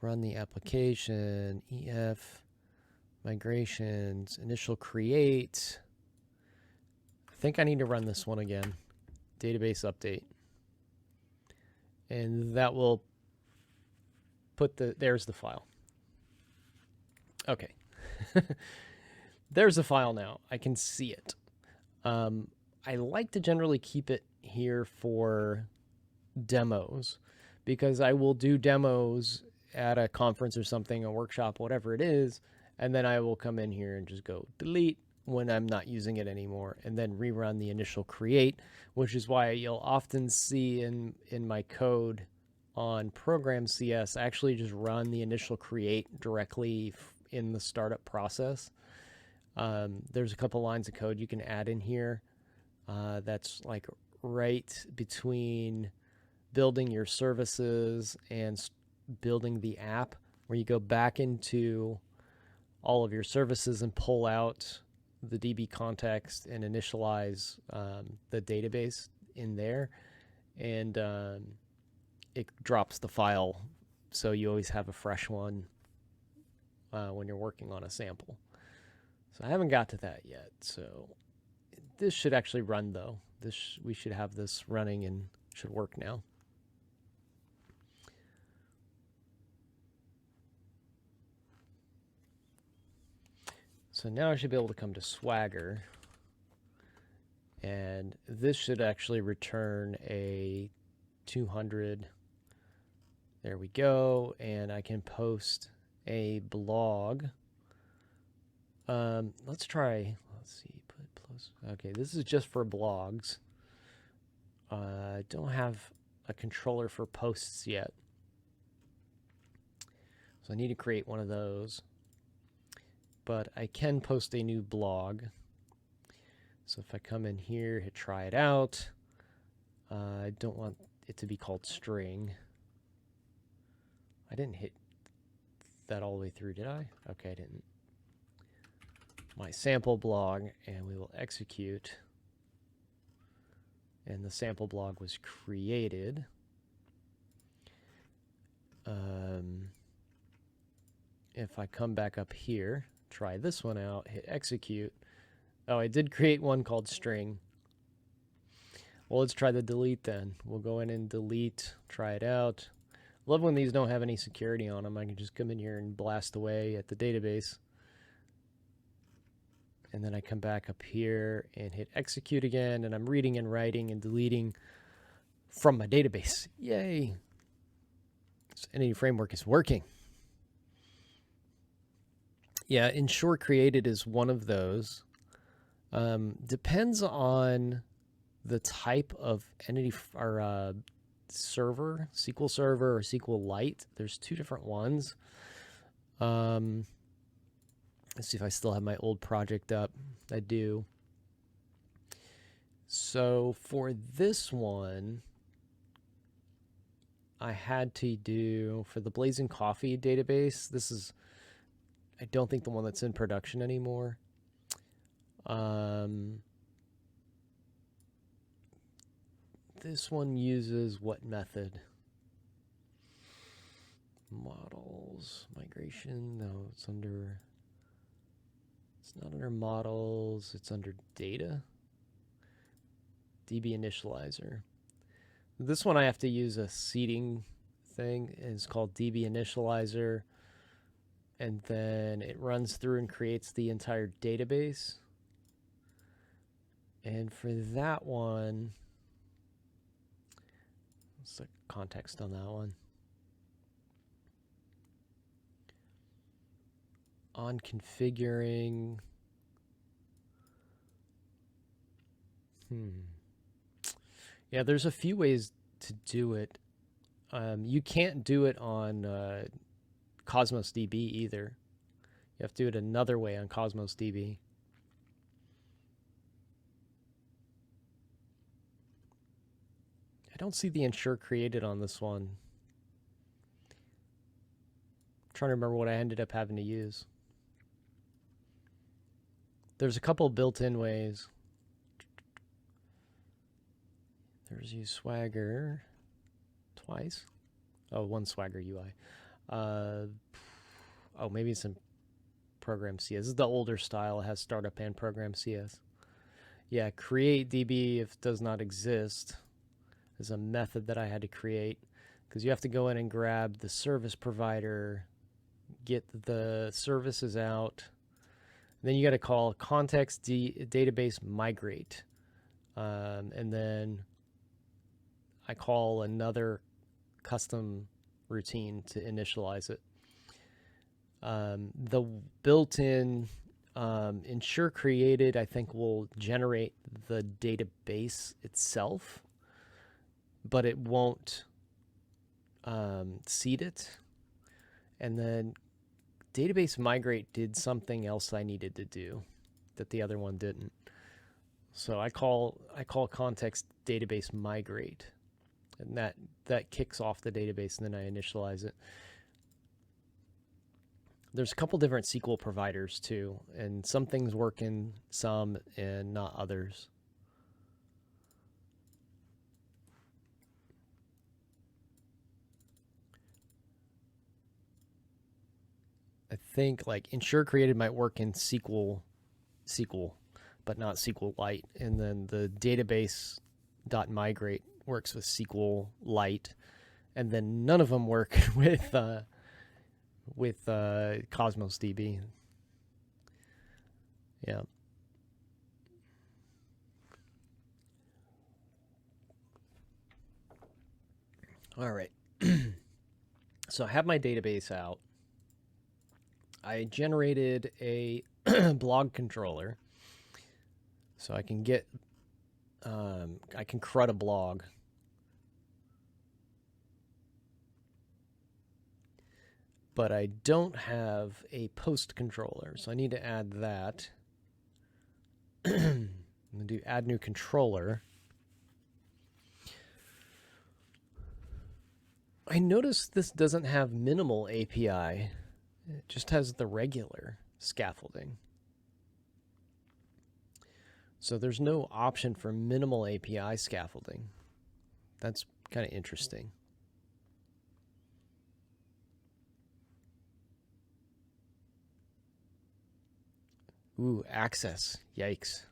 Run the application, EF, migrations, initial create. I think I need to run this one again. Database update. And that will put there's the file. Okay. There's the file now. I can see it. I like to generally keep it here for demos, because I will do demos at a conference or something, a workshop, whatever it is, and then I will come in here and just go delete when I'm not using it anymore, and then rerun the initial create, which is why you'll often see in my code on program CS, I actually just run the initial create directly in the startup process. There's a couple lines of code you can add in here that's like right between building your services and building the app, where you go back into all of your services and pull out the DB context and initialize the database in there, and it drops the file, so you always have a fresh one when you're working on a sample. So I haven't got to that yet, so this should actually run though. We should have this running and should work now. So now I should be able to come to Swagger, and this should actually return a 200. There we go, and I can post a blog. Let's try, let's see, okay, this is just for blogs. I don't have a controller for posts yet, so I need to create one of those. But I can post a new blog. So if I come in here, hit try it out, I don't want it to be called string. I didn't hit that all the way through, did I? Okay, I didn't. My sample blog, and we will execute. And the sample blog was created. if I come back up here, try this one out, hit execute. Oh, I did create one called string. Well, let's try the delete then. We'll go in and delete, try it out. Love when these don't have any security on them. I can just come in here and blast away at the database. And then I come back up here and hit execute again, and I'm reading and writing and deleting from my database. Yay! This Entity Framework is working. Yeah, ensure created is one of those. Depends on the type of entity or server, SQL Server or SQLite. There's two different ones. Let's see if I still have my old project up. I do. So for this one, I had to do, for the Blazing Coffee database, this is, I don't think the one that's in production anymore. This one uses what method? Models, migration, no, it's under, it's not under models, it's under data. DB initializer. This one I have to use a seeding thing. It's called DB initializer. And then it runs through and creates the entire database. And for that one, what's the context on that one? On configuring. Yeah, there's a few ways to do it. You can't do it on Cosmos DB either. You have to do it another way on Cosmos DB. I don't see the ensure created on this one. I'm trying to remember what I ended up having to use. There's a couple built-in ways. There's use Swagger twice. Oh, one Swagger UI. Oh, maybe it's in Program CS. This is the older style. It has startup and Program CS. Yeah, create DB if does not exist is a method that I had to create, because you have to go in and grab the service provider, get the services out, then you got to call context database migrate, and then I call another custom routine to initialize it. The built-in ensure created, I think, will generate the database itself, but it won't seed it. And then database migrate did something else I needed to do that the other one didn't. So I call context database migrate, and that kicks off the database, and then I initialize it. There's a couple different SQL providers too, and some things work in some and not others. I think like ensure created might work in SQL, but not SQLite, and then the database .migrate works with SQLite, and then none of them work with Cosmos DB. Yeah. All right. So I have my database out. I generated a blog controller, so I can get, I can CRUD a blog. But I don't have a post controller, so I need to add that. I'm going to do add new controller. I noticed this doesn't have minimal API. It just has the regular scaffolding. So there's no option for minimal API scaffolding. That's kind of interesting. Ooh, access. Yikes.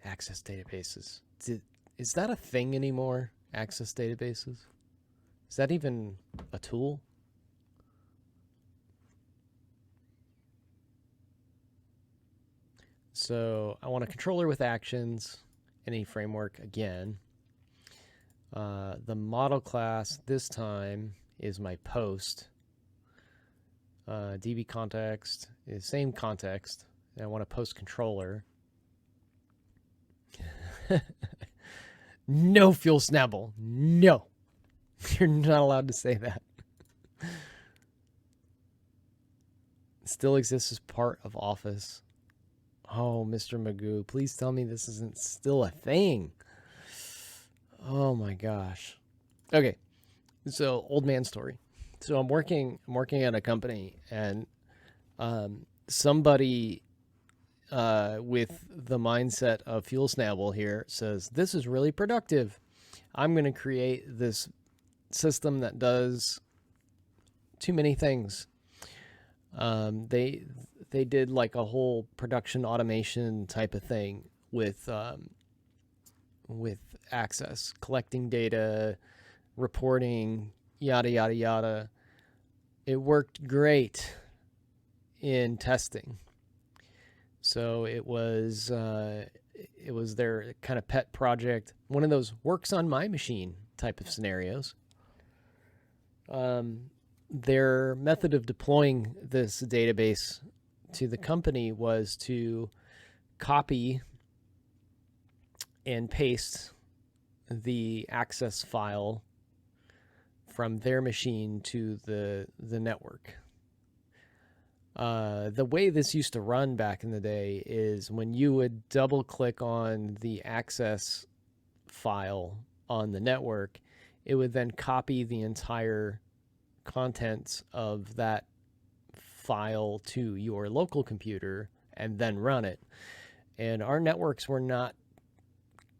Access databases. Is that a thing anymore? Access databases? Is that even a tool? So I want a controller with actions, any framework again. The model class this time is my post. DB context is same context. And I want a post controller. No fuel snabble. No. You're not allowed to say that. Still exists as part of Office. Oh, Mr. Magoo, please tell me this isn't still a thing. Oh my gosh. Okay. So, old man story. So I'm working at a company, and somebody with the mindset of fuel snabble here says, this is really productive. I'm going to create this system that does too many things. They did like a whole production automation type of thing with access, collecting data, reporting, yada yada yada. It worked great in testing. So it was their kind of pet project, one of those works on my machine type of scenarios. Their method of deploying this database to the company was to copy and paste the access file from their machine to the network. The way this used to run back in the day is when you would double click on the access file on the network, it would then copy the entire contents of that file to your local computer and then run it. And our networks were not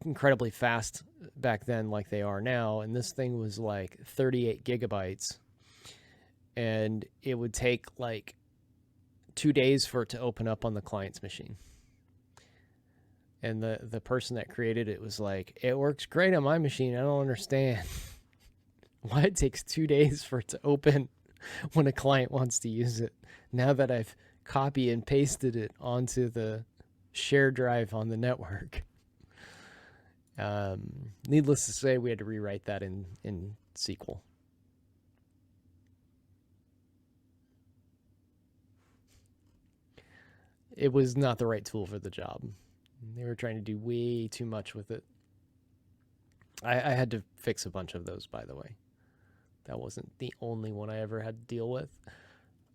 incredibly fast back then like they are now, and this thing was like 38 gigabytes, and it would take like 2 days for it to open up on the client's machine. And the person that created it was like, it works great on my machine. I don't understand why it takes 2 days for it to open when a client wants to use it. Now that I've copy and pasted it onto the shared drive on the network. Needless to say, we had to rewrite that in SQL. It was not the right tool for the job. They were trying to do way too much with it. I had to fix a bunch of those, by the way. That wasn't the only one I ever had to deal with.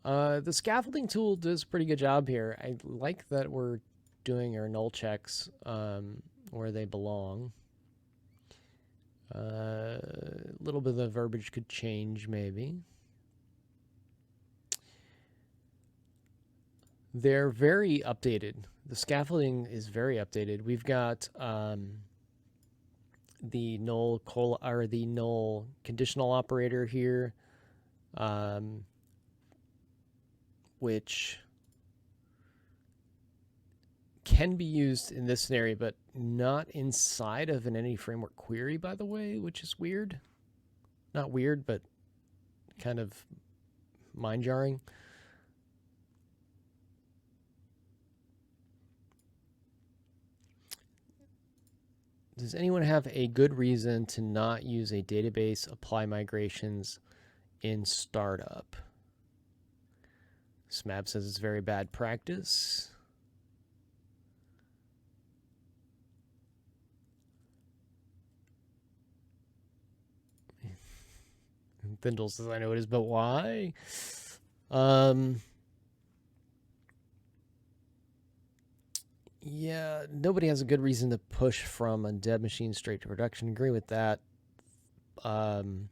The scaffolding tool does a pretty good job here. I like that we're doing our null checks where they belong. A little bit of the verbiage could change, maybe. They're very updated. The scaffolding is very updated. We've got the null conditional operator here, which can be used in this scenario, but not inside of an any framework query, by the way, which is weird. Not weird, but kind of mind-jarring. Does anyone have a good reason to not use a database apply migrations in startup? Smab says it's very bad practice. Thindle says, I know it is, but why? Yeah, nobody has a good reason to push from a dev machine straight to production. Agree with that. I mean,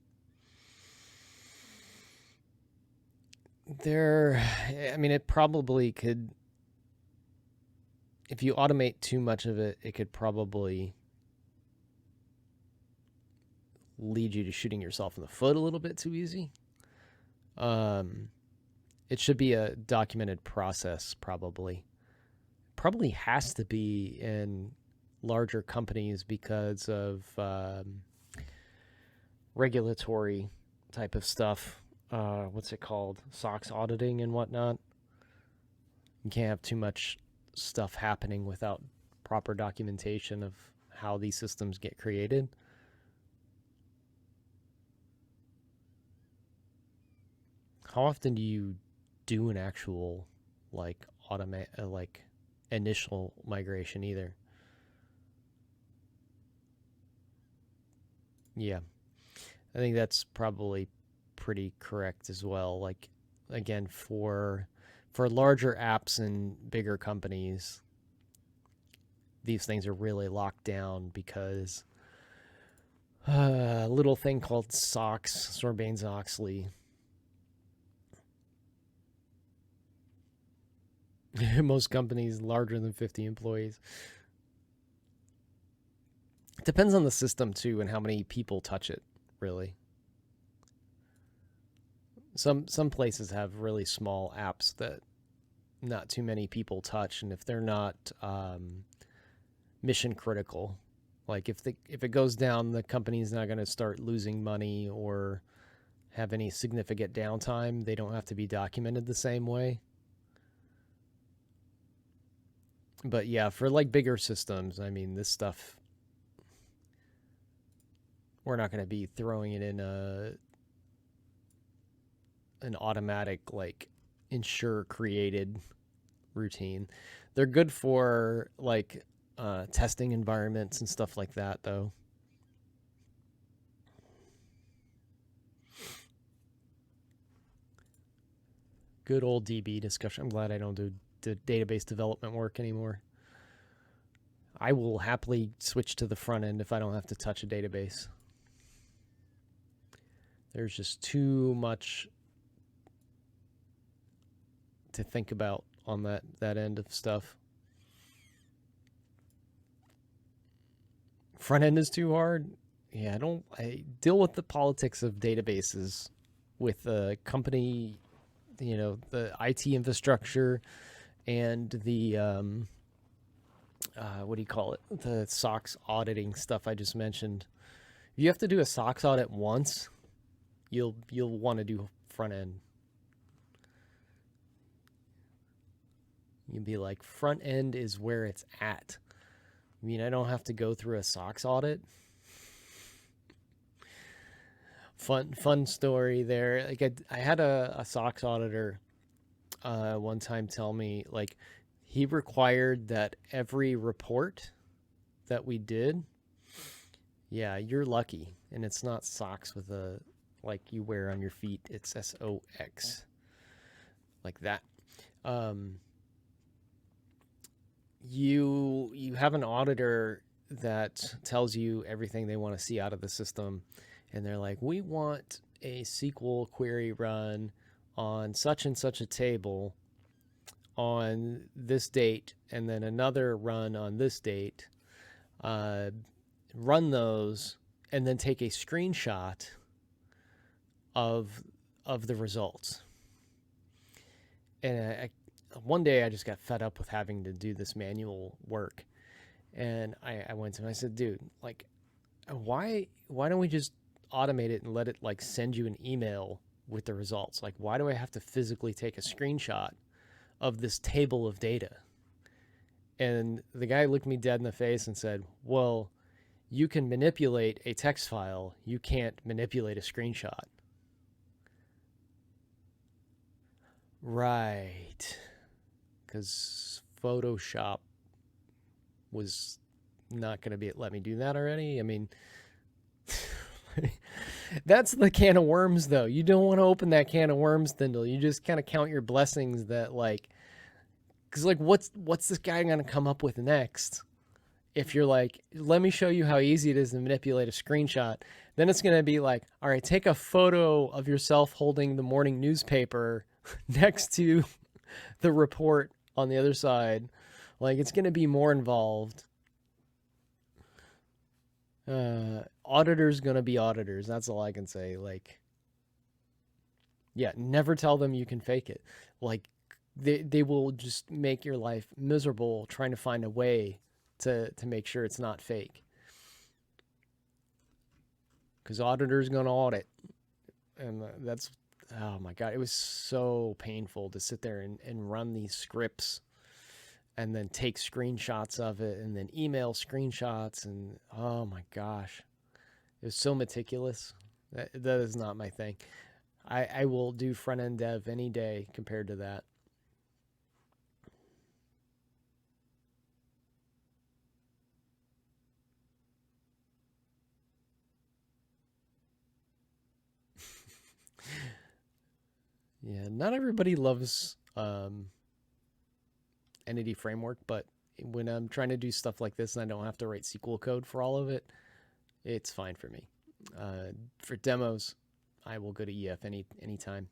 it probably could, if you automate too much of it, it could probably lead you to shooting yourself in the foot a little bit too easy. It should be a documented process, probably. Probably has to be in larger companies because of regulatory type of stuff. What's it called? SOX auditing and whatnot. You can't have too much stuff happening without proper documentation of how these systems get created. How often do you do an actual like initial migration either? Yeah, I think that's probably pretty correct as well. Like, again, for larger apps and bigger companies, these things are really locked down because a little thing called SOX, Sarbanes-Oxley. Most companies larger than 50 employees. It depends on the system too and how many people touch it, really. Some places have really small apps that not too many people touch, and if they're not mission critical, like if it goes down, the company's not going to start losing money or have any significant downtime. They don't have to be documented the same way. But yeah, for like bigger systems, I mean, this stuff, we're not going to be throwing it in an automatic like ensure created routine. They're good for like testing environments and stuff like that, though. Good old DB discussion. I'm glad I don't do database development work anymore. I will happily switch to the front end if I don't have to touch a database. There's just too much to think about on that end of stuff. Front end is too hard. Yeah, I deal with the politics of databases with a company, the IT infrastructure and the what do you call it? The SOX auditing stuff I just mentioned. If you have to do a SOX audit once, you'll want to do front end. You'd be like, front end is where it's at. I mean, I don't have to go through a SOX audit. Fun story there. Like I had a SOX auditor one time tell me, like, he required that every report that we did, yeah, you're lucky, and it's not socks with a like you wear on your feet. It's SOX, like that. You have an auditor that tells you everything they want to see out of the system, and they're like, we want a SQL query run on such and such a table on this date, and then another run on this date. Run those, and then take a screenshot of the results. And one day I just got fed up with having to do this manual work, and I went to him. I said, dude, like, why don't we just automate it and let it like send you an email with the results? Like, why do I have to physically take a screenshot of this table of data? And the guy looked me dead in the face and said, well, you can manipulate a text file, you can't manipulate a screenshot. Right. Because Photoshop was not going to let me do that already. I mean, that's the can of worms, though. You don't want to open that can of worms, Thindle. You just kind of count your blessings that, like, because, like, what's this guy going to come up with next? If you're like, let me show you how easy it is to manipulate a screenshot, then it's going to be like, all right, take a photo of yourself holding the morning newspaper next to the report on the other side. Like, it's going to be more involved. Auditors going to be auditors. That's all I can say. Like, Yeah, never tell them you can fake it. Like they will just make your life miserable trying to find a way to make sure it's not fake. Because auditors going to audit, and that's, oh my god, it was so painful to sit there and run these scripts and then take screenshots of it and then email screenshots, and oh my gosh, it was so meticulous. That is not my thing. I will do front end dev any day compared to that. Yeah, not everybody loves Entity Framework, but when I'm trying to do stuff like this and I don't have to write SQL code for all of it, it's fine for me. For demos, I will go to EF anytime.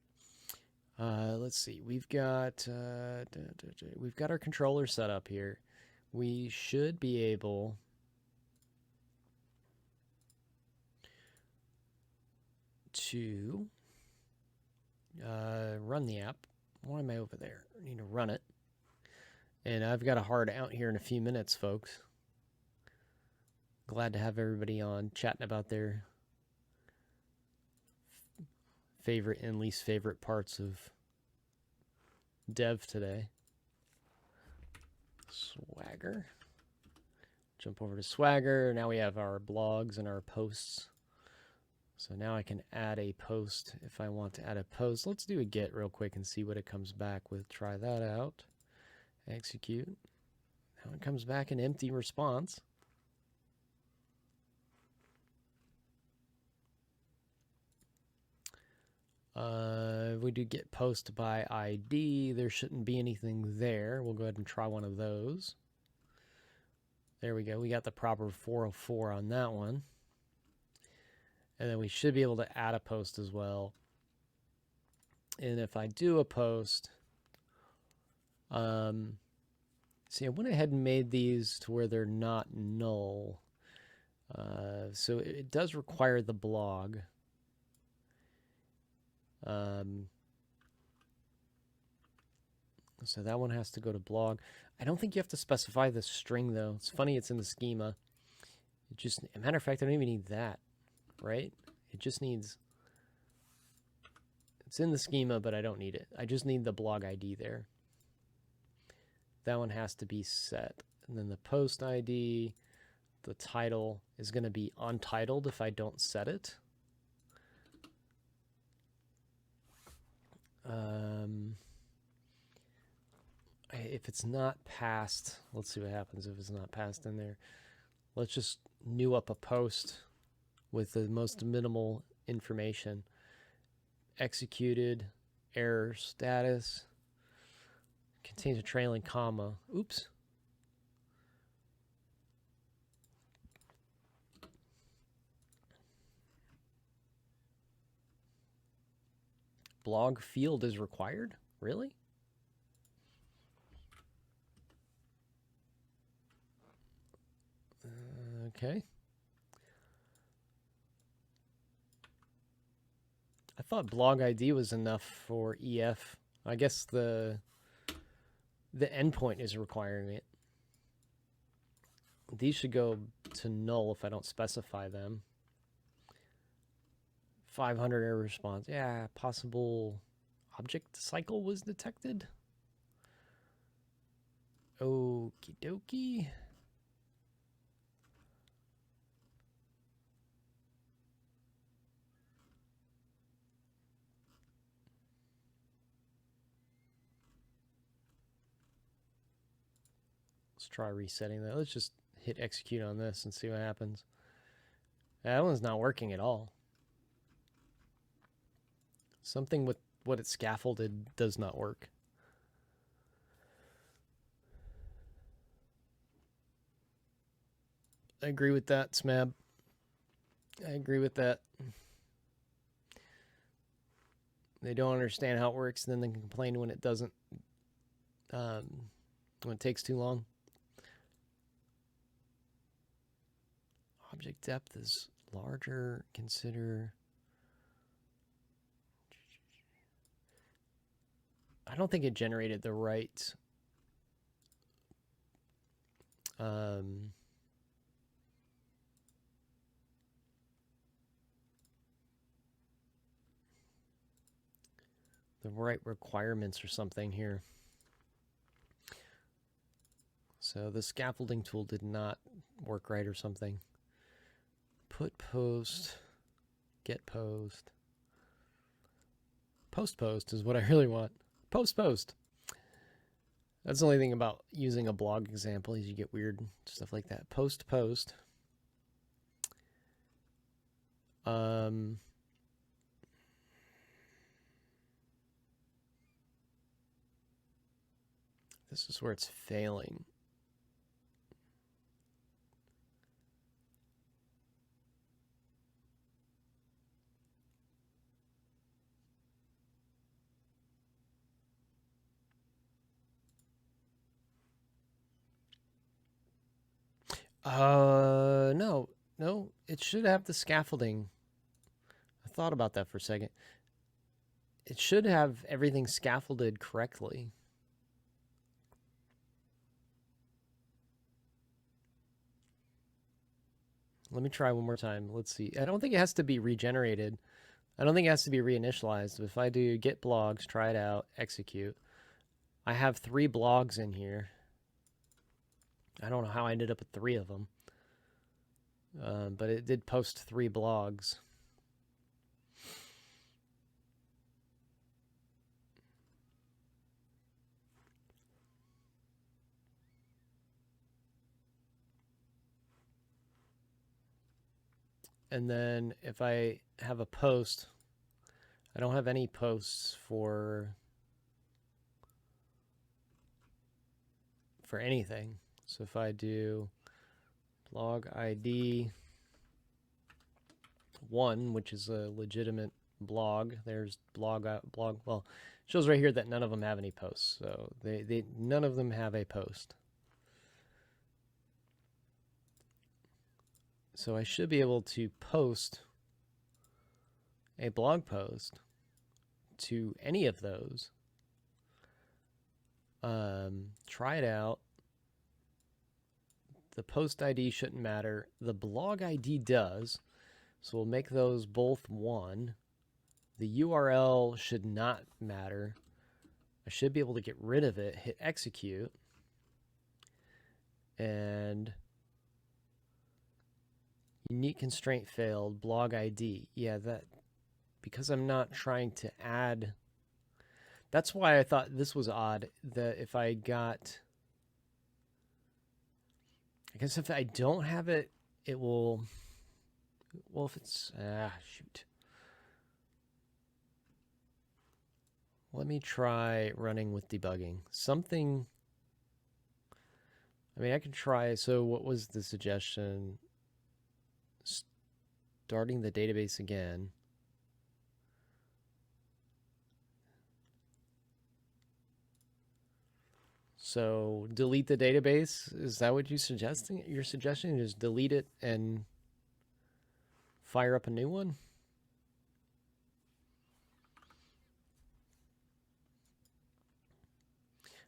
Let's see. We've got our controller set up here. We should be able to run the app. Why am I over there? I need to run it. And I've got a hard out here in a few minutes, folks. Glad to have everybody on chatting about their favorite and least favorite parts of dev today. Swagger. Jump over to Swagger. Now we have our blogs and our posts. So now I can add a post if I want to add a post. Let's do a get real quick and see what it comes back with. Try that out. Execute. Now it comes back an empty response. If we do get post by ID, there shouldn't be anything there. We'll go ahead and try one of those. There we go. We got the proper 404 on that one. And then we should be able to add a post as well. And if I do a post, see, I went ahead and made these to where they're not null. So it does require the blog. So that one has to go to blog. I don't think you have to specify the string though. It's funny, it's in the schema. It just, as a matter of fact, I don't even need that, right? It just needs, it's in the schema, but I don't need it. I just need the blog ID there. That one has to be set. And then the post ID, the title is going to be untitled if I don't set it. If it's not passed, let's see what happens if it's not passed in there. Let's just new up a post with the most minimal information. Executed, error status, contains a trailing comma. Oops. Blog field is required? Really? Okay. I thought blog ID was enough for EF. I guess the endpoint is requiring it. These should go to null if I don't specify them. 500 error response. Yeah, possible object cycle was detected. Okie dokie. Let's try resetting that. Let's just hit execute on this and see what happens. That one's not working at all. Something with what it's scaffolded does not work. I agree with that, Smab. I agree with that. They don't understand how it works, and then they can complain when it doesn't, when it takes too long. Object depth is larger. Consider I don't think it generated the right the right requirements or something here. So the scaffolding tool did not work right or something. Put post, get post. Post is what I really want. Post. That's the only thing about using a blog example is you get weird stuff like that. Post. This is where it's failing. No, it should have the scaffolding. I thought about that for a second. It should have everything scaffolded correctly. Let me try one more time. Let's see. I don't think it has to be regenerated. I don't think it has to be reinitialized. If I do get blogs, try it out, execute. I have 3 blogs in here. I don't know how I ended up with 3 of them. But it did post 3 blogs. And then if I have a post, I don't have any posts for anything. So if I do blog ID 1, which is a legitimate blog, there's blog. Well, it shows right here that none of them have any posts. So none of them have a post. So I should be able to post a blog post to any of those. Try it out. The post ID shouldn't matter. The blog ID does. So we'll make those both 1. The URL should not matter. I should be able to get rid of it, hit execute. And unique constraint failed, blog ID. Yeah, that, because I'm not trying to add. That's why I thought this was odd, that if I got, I guess if I don't have it, it will, well, if it's, shoot. Let me try running with debugging. Something, I mean, I can try, so what was the suggestion? Starting the database again. So delete the database. Is that what you're suggesting? You're suggesting just delete it and fire up a new one?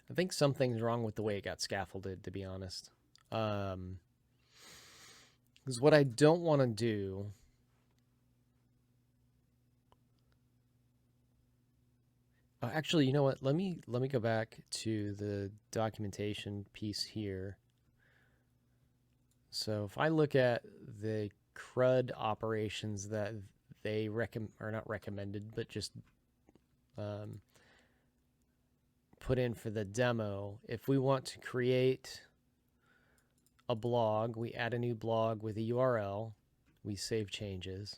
I think something's wrong with the way it got scaffolded, to be honest. Because what I don't want to do, actually, you know what? Let me go back to the documentation piece here. So if I look at the CRUD operations that they are not recommended, but just put in for the demo, if we want to create a blog, we add a new blog with a URL, we save changes.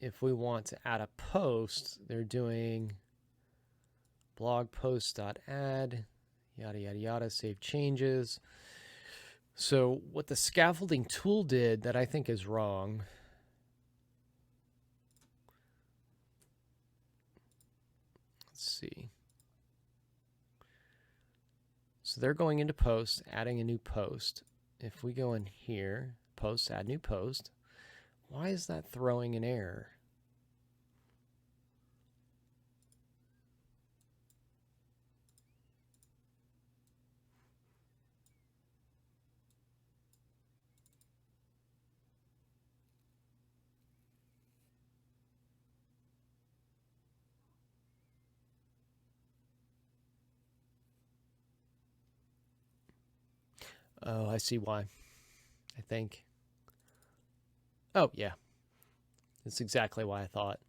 If we want to add a post, they're doing blog post.add, yada, yada, yada, save changes. So what the scaffolding tool did that I think is wrong, let's see. So they're going into post, adding a new post. If we go in here, post, add new post, why is that throwing an error? Oh, I see why. I think. Oh, yeah. That's exactly why I thought.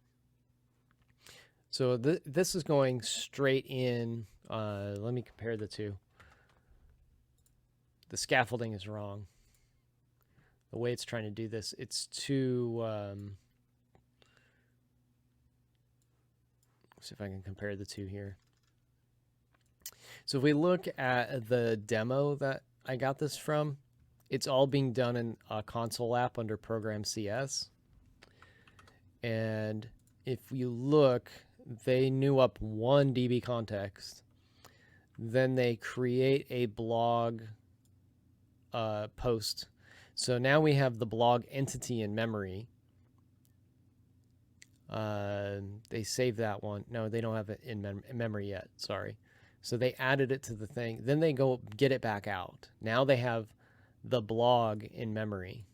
So this is going straight in. Let me compare the two. The scaffolding is wrong. The way it's trying to do this, it's too... see if I can compare the two here. So if we look at the demo that I got this from, it's all being done in a console app under Program CS. And if you look, they new up 1 DB context. Then they create a blog post. So now we have the blog entity in memory. They saved that one. No, they don't have it in memory yet. Sorry. So they added it to the thing. Then they go get it back out. Now they have the blog in memory.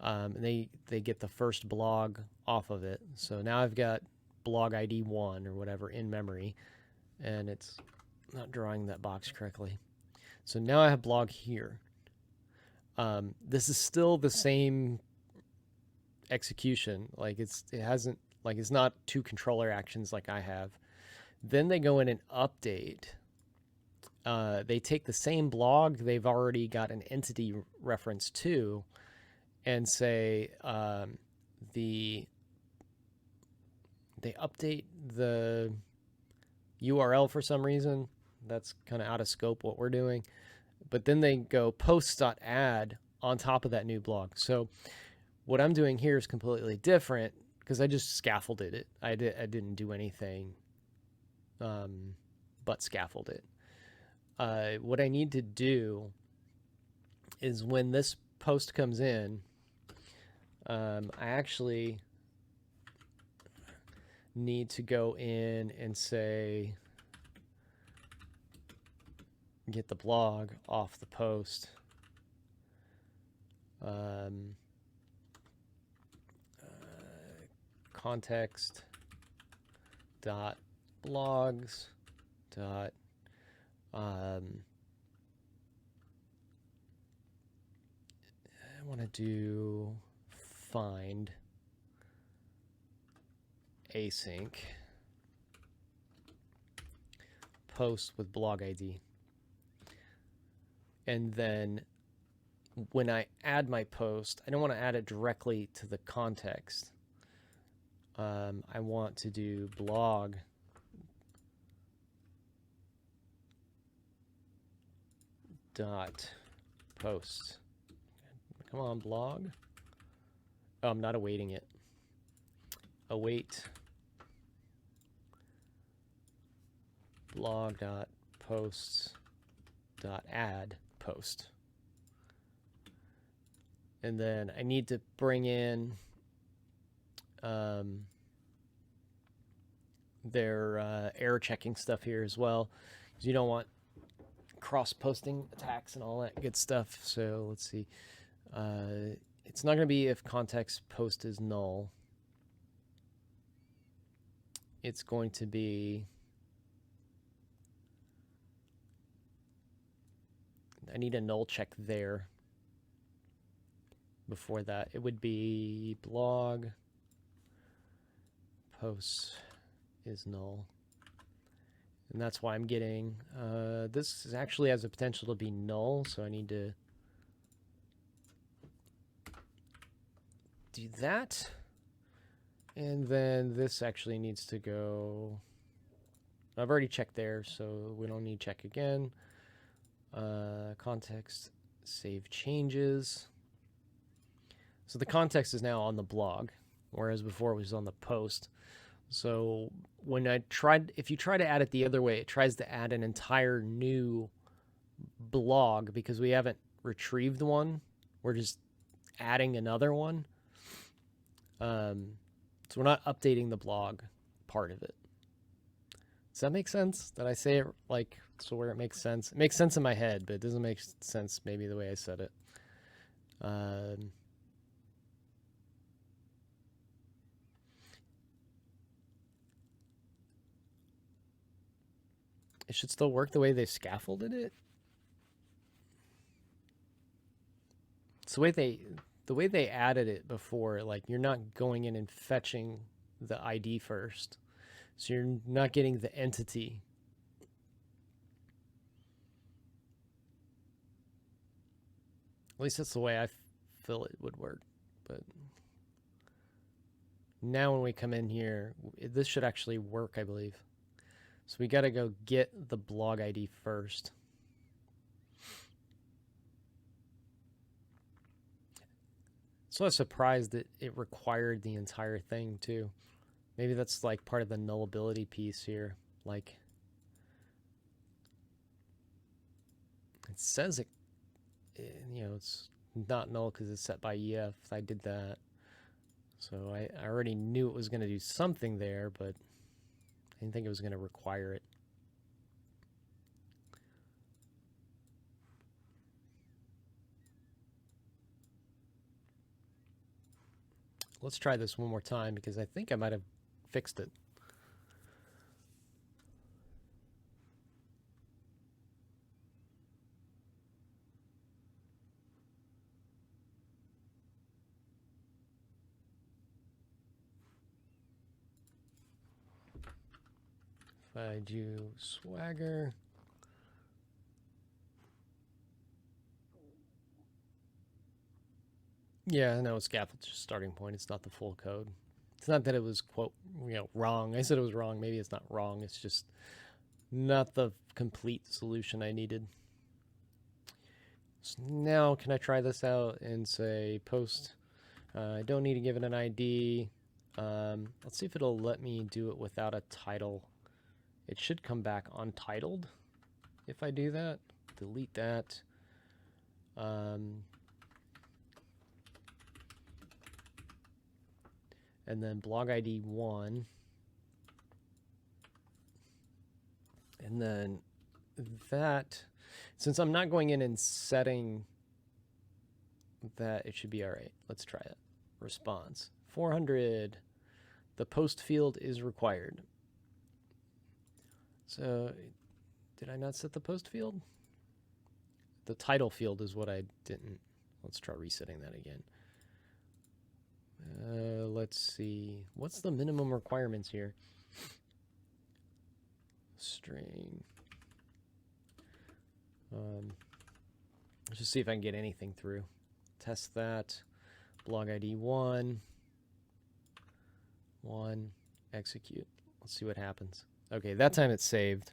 They get the first blog off of it. So now I've got blog ID 1 or whatever in memory, and it's not drawing that box correctly. So now I have blog here. This is still the same execution. Like it hasn't, like it's not 2 controller actions like I have. Then they go in and update. They take the same blog they've already got an entity reference to, and say they update the URL for some reason. That's kind of out of scope what we're doing. But then they go posts.add on top of that new blog. So what I'm doing here is completely different because I just scaffolded it. I didn't do anything but scaffold it. What I need to do is when this post comes in, I actually need to go in and say, get the blog off the post. Context dot blogs dot I want to do find async post with blog ID. And then when I add my post, I don't want to add it directly to the context. I want to do blog dot post. Come on, blog. Oh, I'm not awaiting it. Await blog dot posts dot add post. And then I need to bring in their error checking stuff here as well, because you don't want cross-posting attacks and all that good stuff. So let's see. It's not going to be if context post is null. It's going to be, I need a null check there. Before that, it would be blog post is null. And that's why I'm getting, this actually has the potential to be null, so I need to do that. And then this actually needs to go, I've already checked there, so we don't need to check again. Context, save changes. So the context is now on the blog, whereas before it was on the post. So when if you try to add it the other way, it tries to add an entire new blog because we haven't retrieved one. We're just adding another one. So we're not updating the blog part of it. Does that make sense? Did I say it like so where it makes sense? It makes sense in my head, but it doesn't make sense maybe the way I said it. It should still work the way they scaffolded it. So the way they added it before, like you're not going in and fetching the ID first. So you're not getting the entity. At least that's the way I feel it would work. But now when we come in here, this should actually work, I believe. So we got to go get the blog ID first. So I was surprised that it required the entire thing too. Maybe that's like part of the nullability piece here. Like it says it, you know, it's not null because it's set by EF. I did that. So I already knew it was going to do something there, but I didn't think it was going to require it. Let's try this one more time because I think I might have fixed it. If I do swagger. Yeah, no, scaffold's just starting point. It's not the full code. It's not that it was, quote, wrong. I said it was wrong. Maybe it's not wrong. It's just not the complete solution I needed. So now, can I try this out and say post? I don't need to give it an ID. Let's see if it'll let me do it without a title. It should come back untitled if I do that. Delete that. And then blog ID 1. And then that, since I'm not going in and setting that, it should be all right. Let's try it. Response 400. The post field is required. So did I not set the post field? The title field is what I didn't. Let's try resetting that again. Let's see. What's the minimum requirements here? String. Let's just see if I can get anything through. Test that. Blog ID 1. Execute. Let's see what happens. Okay, that time it's saved.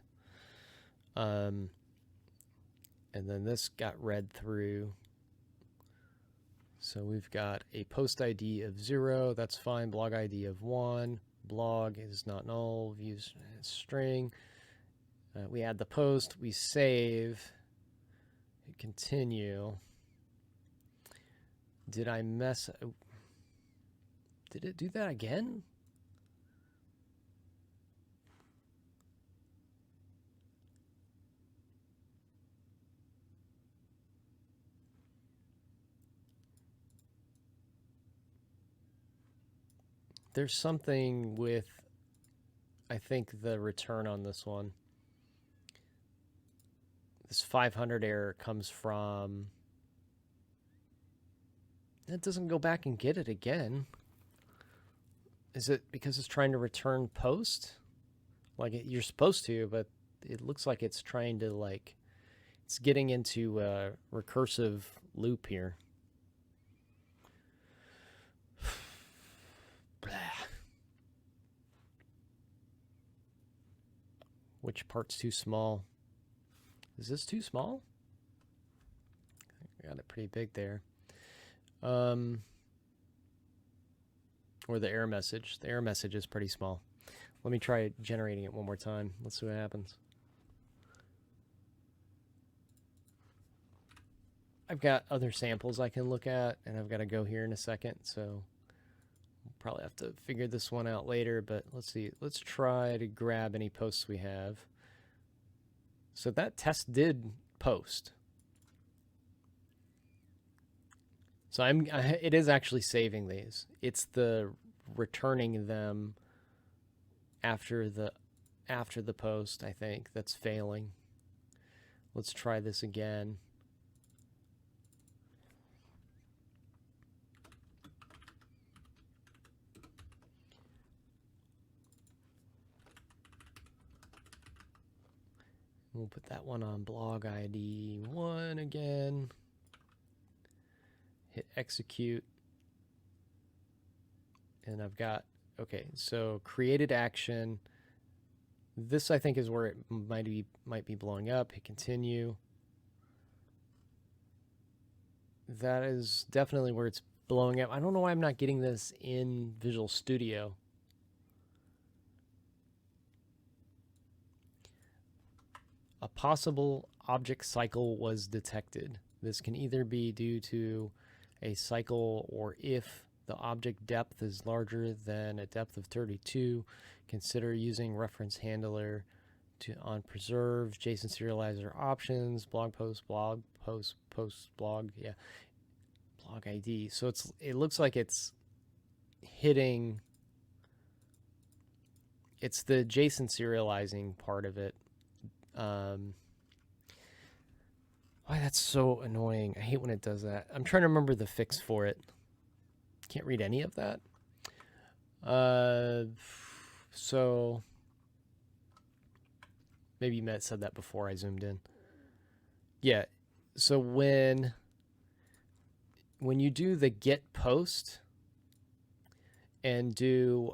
And then this got read through. So we've got a post ID of 0. That's fine. Blog ID of 1. Blog is not null. Views string. We add the post. We save. Continue. Did I mess? Did it do that again? There's something with, I think, the return on this one. This 500 error comes from, it doesn't go back and get it again. Is it because it's trying to return post? Like you're supposed to, but it looks like it's trying to, like, it's getting into a recursive loop here. Which part's too small? Is this too small? I got it pretty big there. Or the error message. The error message is pretty small. Let me try generating it one more time. Let's see what happens. I've got other samples I can look at, and I've got to go here in a second, so we'll probably have to figure this one out later, but let's see. Let's try to grab any posts we have. So that test did post. So it is actually saving these. It's the returning them after the post, I think, that's failing. Let's try this again. We'll put that one on blog ID 1 again. Hit execute. And I've got, okay, so created action. This I think is where it might be blowing up. Hit continue. That is definitely where it's blowing up. I don't know why I'm not getting this in Visual Studio. A possible object cycle was detected. This can either be due to a cycle, or if the object depth is larger than a depth of 32, consider using reference handler on preserve, JSON serializer options, blog post, blog post, post blog, yeah, blog ID. So it looks like it's hitting, it's the JSON serializing part of it. Why that's so annoying. I hate when it does that. I'm trying to remember the fix for it. Can't read any of that. So maybe you said that before I zoomed in. Yeah. So when you do the get post and do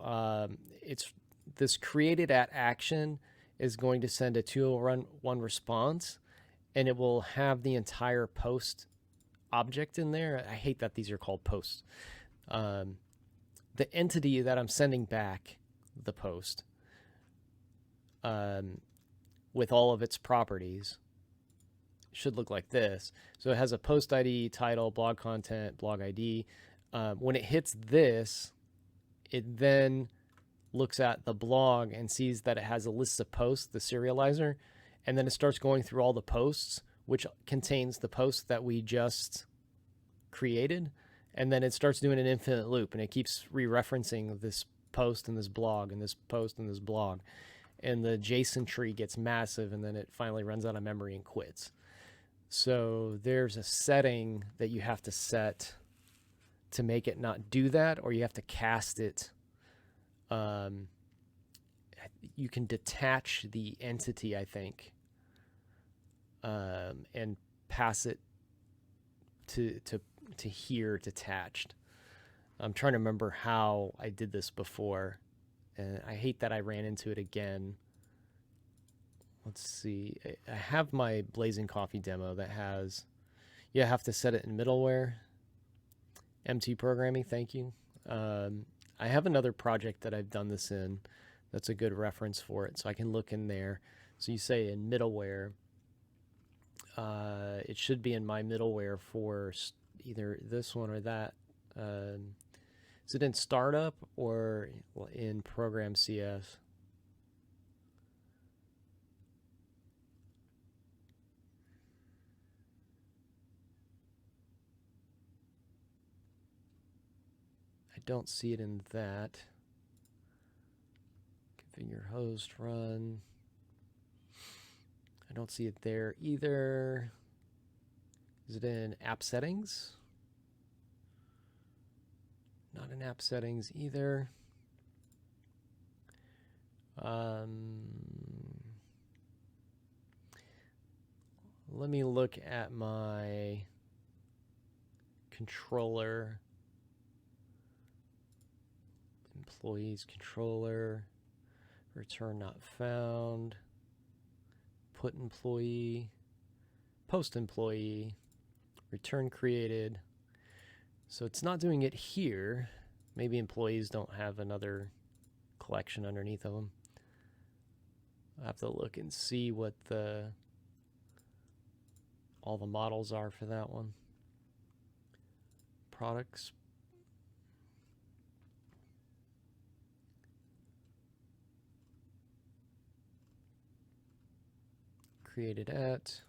it's this created at action is going to send a 201 response, and it will have the entire post object in there. I hate that these are called posts. The entity that I'm sending back the post with all of its properties should look like this. So it has a post ID, title, blog content, blog ID. When it hits this, it then looks at the blog and sees that it has a list of posts, the serializer, and then it starts going through all the posts, which contains the post that we just created, and then it starts doing an infinite loop, and it keeps re-referencing this post and this blog and this post and this blog, and the JSON tree gets massive, and then it finally runs out of memory and quits. So there's a setting that you have to set to make it not do that, or you have to cast it. You can detach the entity, I think, and pass it to here detached. I'm trying to remember how I did this before, and I hate that I ran into it again. Let's see. I have my Blazing Coffee demo that has, you have to set it in middleware. MT programming, thank you. I have another project that I've done this in that's a good reference for it, so I can look in there. So you say in middleware, it should be in my middleware for either this one or that. Is it in startup or in program CS? I don't see it in that. Configure host, run. I don't see it there either. Is it in app settings? Not in app settings either. Let me look at my controller. Employees controller. Return not found. Put employee. Post employee. Return created. So it's not doing it here. Maybe employees don't have another collection underneath of them. I'll have to look and see what all the models are for that one. Products. Created at.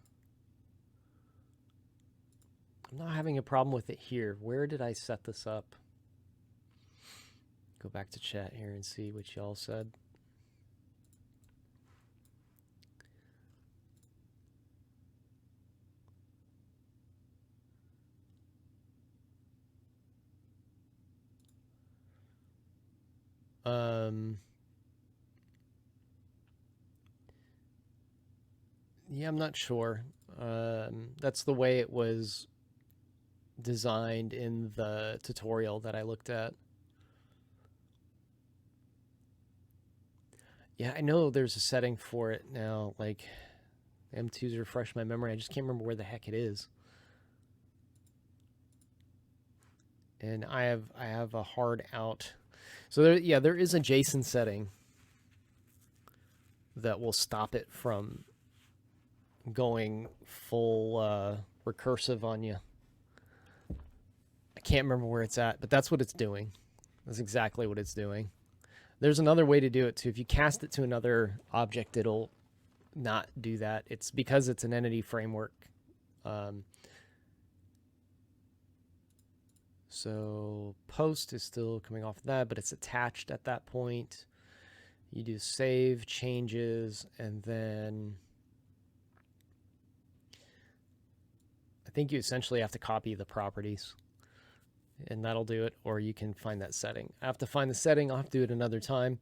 I'm not having a problem with it here. Where did I set this up? Go back to chat here and see what y'all said. Yeah, I'm not sure. That's the way it was designed in the tutorial that I looked at. Yeah, I know there's a setting for it now, like M2's refresh my memory. I just can't remember where the heck it is. And I have a hard out. So there is a JSON setting that will stop it from going full recursive on you. I can't remember where it's at, but that's what it's doing. That's exactly what it's doing. There's another way to do it too. If you cast it to another object, it'll not do that. It's because it's an entity framework. So post is still coming off of that, but it's attached at that point. You do save changes, and then I think you essentially have to copy the properties, and that'll do it, or you can find that setting. I have to find the setting. I'll have to do it another time.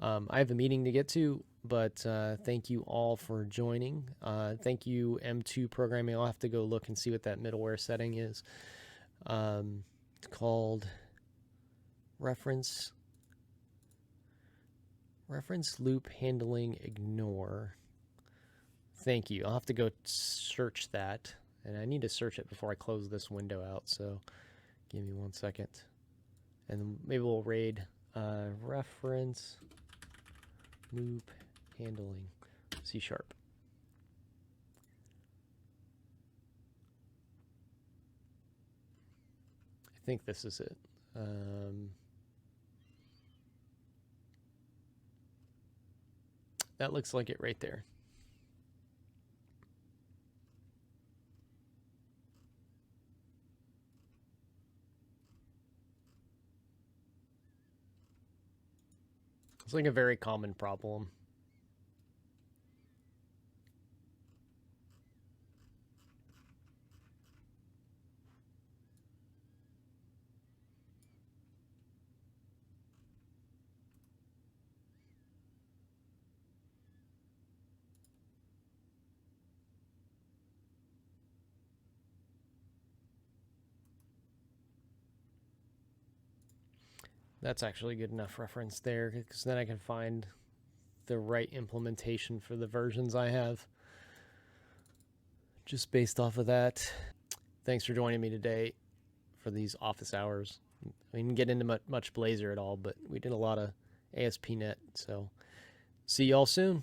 I have a meeting to get to, but thank you all for joining. Thank you, M2 Programming. I'll have to go look and see what that middleware setting is. It's called reference loop handling ignore. Thank you. I'll have to go search that, and I need to search it before I close this window out, so give me 1 second. And maybe we'll raid reference loop handling C#. I think this is it. That looks like it right there. It's like a very common problem. That's actually a good enough reference there, because then I can find the right implementation for the versions I have just based off of that. Thanks for joining me today for these office hours. We didn't get into much Blazor at all, but we did a lot of ASP.NET. So see y'all soon.